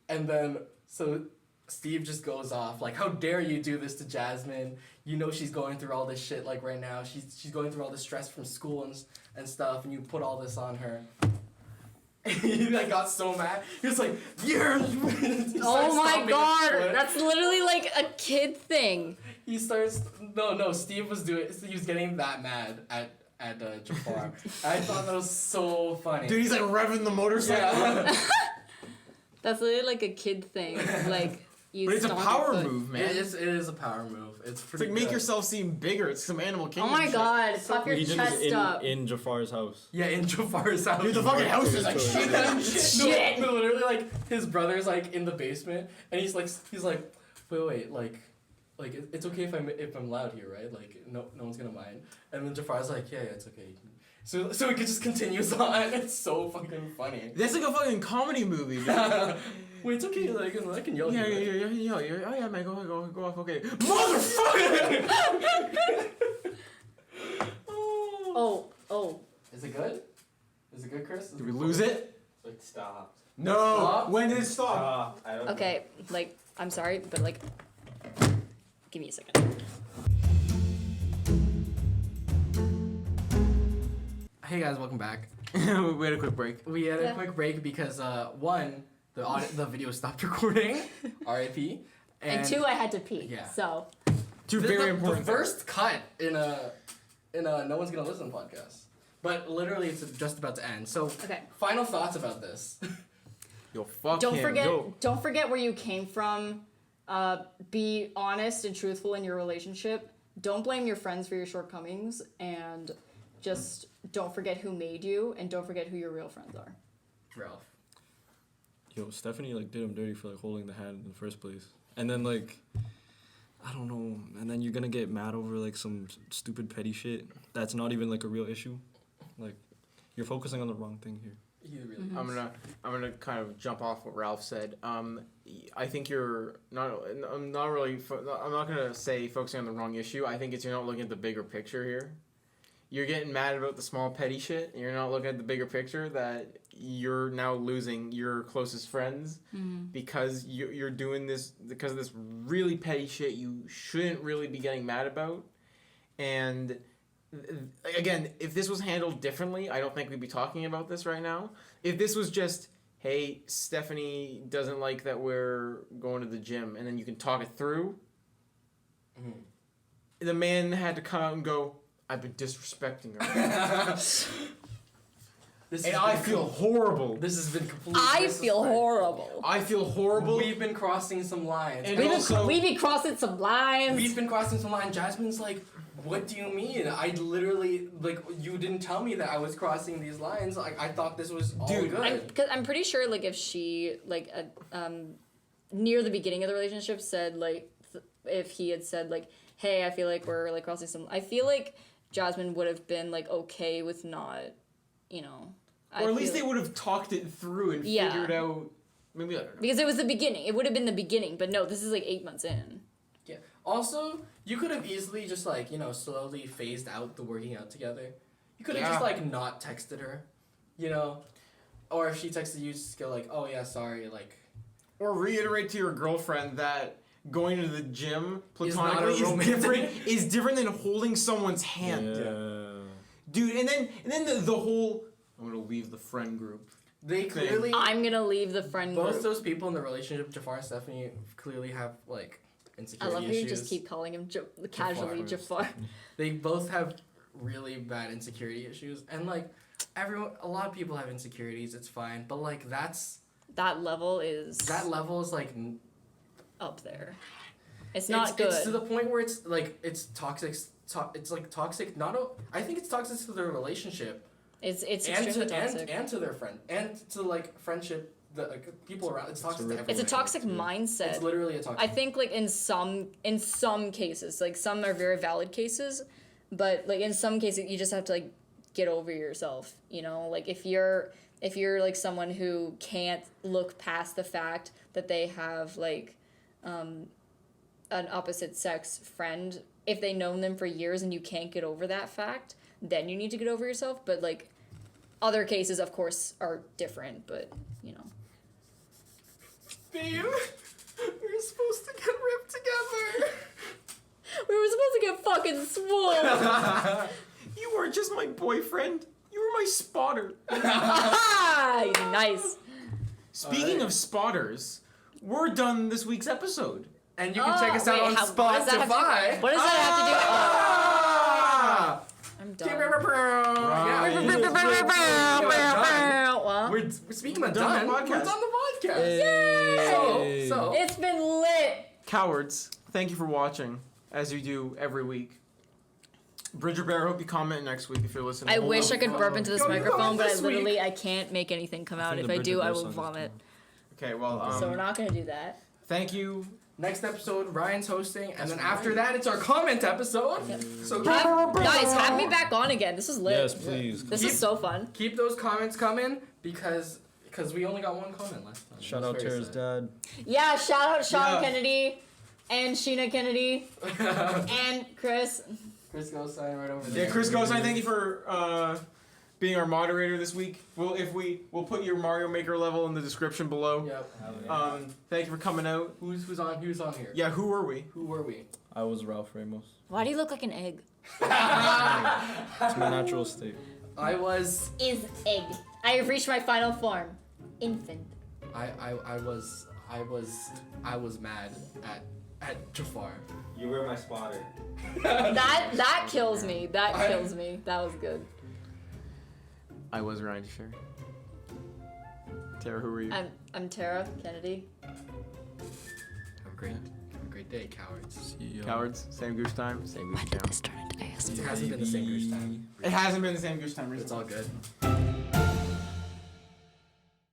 And then, so Steve just goes off like, how dare you do this to Jasmine? You know she's going through all this shit like right now. She's going through all this stress from school and stuff, and you put all this on her. He like got so mad. He was like, "Yeah!" Oh my god, that's literally like a kid thing. He starts. No. Steve was getting that mad at Jafar. I thought that was so funny. Dude, he's like revving the motorcycle. Yeah. That's literally like a kid thing. Like you. But it's a stomp power your foot. move, man. It is a power move. It's It's pretty. like make good. yourself seem bigger. It's some Animal Oh Kingdom my shit. god, puff your He did this chest up. in Jafar's house. Yeah, in Jafar's house. Dude, the fucking house is like shit. Shit. No, literally, like his brother's like in the basement, and he's like, wait, like it's okay if I'm loud here, right? Like no one's gonna mind. And then Jafar's like, yeah, it's okay. So it just continues on. It's so fucking funny. That's like a fucking comedy movie, man. Wait, it's okay. Like I can yell. Yeah. Oh yeah, man, go off. Okay, motherfucker. Oh. Is it good? Is it good, Chris? Did we lose it? It stopped. No. Stop? When did it stop? Stop. I don't know. Okay, like I'm sorry, but like, give me a second. Hey guys, welcome back. We had a quick break. We had Yeah. a quick break because one, the video stopped recording, R.I.P. And two, I had to pee. Yeah. So Two The- very the important. first cut in a No One's Gonna Listen podcast. But literally, it's just about to end. So, okay. final thoughts about this. Yo, fuck Don't him. forget. Yo. Don't forget where you came from. Be honest and truthful in your relationship. Don't blame your friends for your shortcomings, and just don't forget who made you, and don't forget who your real friends are. Ralph. Yo, Stephanie like did him dirty for like holding the hand in the first place, and then like, I don't know, and then you're gonna get mad over like some stupid petty shit that's not even like a real issue. Like, you're focusing on the wrong thing here. He really Mm-hmm. I'm gonna kind of jump off what Ralph said. I think you're not. I'm not really. I'm not gonna say focusing on the wrong issue. I think it's you're not looking at the bigger picture here. You're getting mad about the small petty shit. And you're not looking at the bigger picture that you're now losing your closest friends because you're doing this because of this really petty shit you shouldn't really be getting mad about. And again, if this was handled differently, I don't think we'd be talking about this right now. If this was just, hey, Stephanie doesn't like that we're going to the gym, and then you can talk it through, the man had to come out and go, I've been disrespecting her. And I feel horrible. This has been completely. I feel horrible. I feel horrible. We've been crossing some lines. And We be crossing some lines. We've been crossing some lines. Jasmine's like, what do you mean? I literally, like, you didn't tell me that I was crossing these lines. Like, I thought this was all Dude, good. Cause I'm pretty sure, like, if she, like, near the beginning of the relationship said, like, if he had said, like, hey, I feel like we're, like, crossing some, I feel like Jasmine would have been, like, okay with not, you know. Or at least they would have talked it through and Yeah. figured out. Maybe I don't know. Because it was the beginning. It would have been the beginning, but no, this is, like, 8 months in. Yeah. Also, you could have easily just, like, you know, slowly phased out the working out together. You could have just, Yeah. like, not texted her, you know? Or if she texted you, just go, like, oh, yeah, sorry, like... Or reiterate to your girlfriend that going to the gym not a platonically romantic- is different than holding someone's hand. Dude, and then the whole I'm gonna leave the friend group. They clearly... I'm gonna leave the friend Both group. those people in the relationship, Jafar and Stephanie, clearly have, like, I insecurity love how issues. you just keep calling him casually Jafar. They both have really bad insecurity issues. And, like, a lot of people have insecurities, it's fine. But, like, That level is like... up there. It's not good. It's to the point where it's, like, it's toxic. It's, like, toxic. I think it's toxic to their relationship. It's and extremely to toxic. and to their friend. And to, like, friendship, the like, people around. It's toxic to everyone. It's a toxic mindset. It's literally a toxic... I think, like, in some cases, like, some are very valid cases, but, like, in some cases you just have to, like, get over yourself, you know? Like, if you're like someone who can't look past the fact that they have, like, an opposite sex friend, if they've known them for years and you can't get over that fact, then you need to get over yourself. But, like, other cases, of course, are different, but, you know. Babe, we're were supposed to get ripped together. We were supposed to get fucking swole. You weren't just my boyfriend. You were my spotter. Nice. Speaking of spotters, we're done this week's episode. And you can check us out on what does that Spotify. What does that have to do? I'm done. We're speaking of done done. the We're podcast. done the podcast. Yay! So It's been lit. Cowards, thank you for watching, as you do every week. Bridger Bear, hope you comment next week if you're listening. I wish I could burp into this Go microphone, but this week. I can't make anything come out. think If the I do, Bridger I Bear will song is vomit. Okay, well, So we're not gonna do that. thank you. next episode, Ryan's hosting, and then after that, it's our comment episode. So Guys, have me back on again. This is lit. Yes, please. This is so fun. keep those comments coming because we only got one comment last time. Shout It was out very Tara's sad. dad. Yeah, shout out Sean Yeah. Kennedy and Sheena Kennedy and Chris. Chris Gosine right over there. Yeah, Chris Gosine, thank you for being our moderator this week. We'll put your Mario Maker level in the description below. Yep. Thank you for coming out. Who's on here? Yeah, who were we? Who were we? I was Ralph Ramos. Why do you look like an egg? It's my natural state. I was Is egg. I have reached my final form. Infant. I was mad at Jafar. You were my spotter. That kills me. That kills me. That was good. I was Ryan Sher. Tara, who were you? I'm Tara Kennedy. Have a great day, cowards. See ya. Cowards, same goose time, same goose time. turn into ASMR? It hasn't been the same goose time. It hasn't been the same goose time It's recently. all good.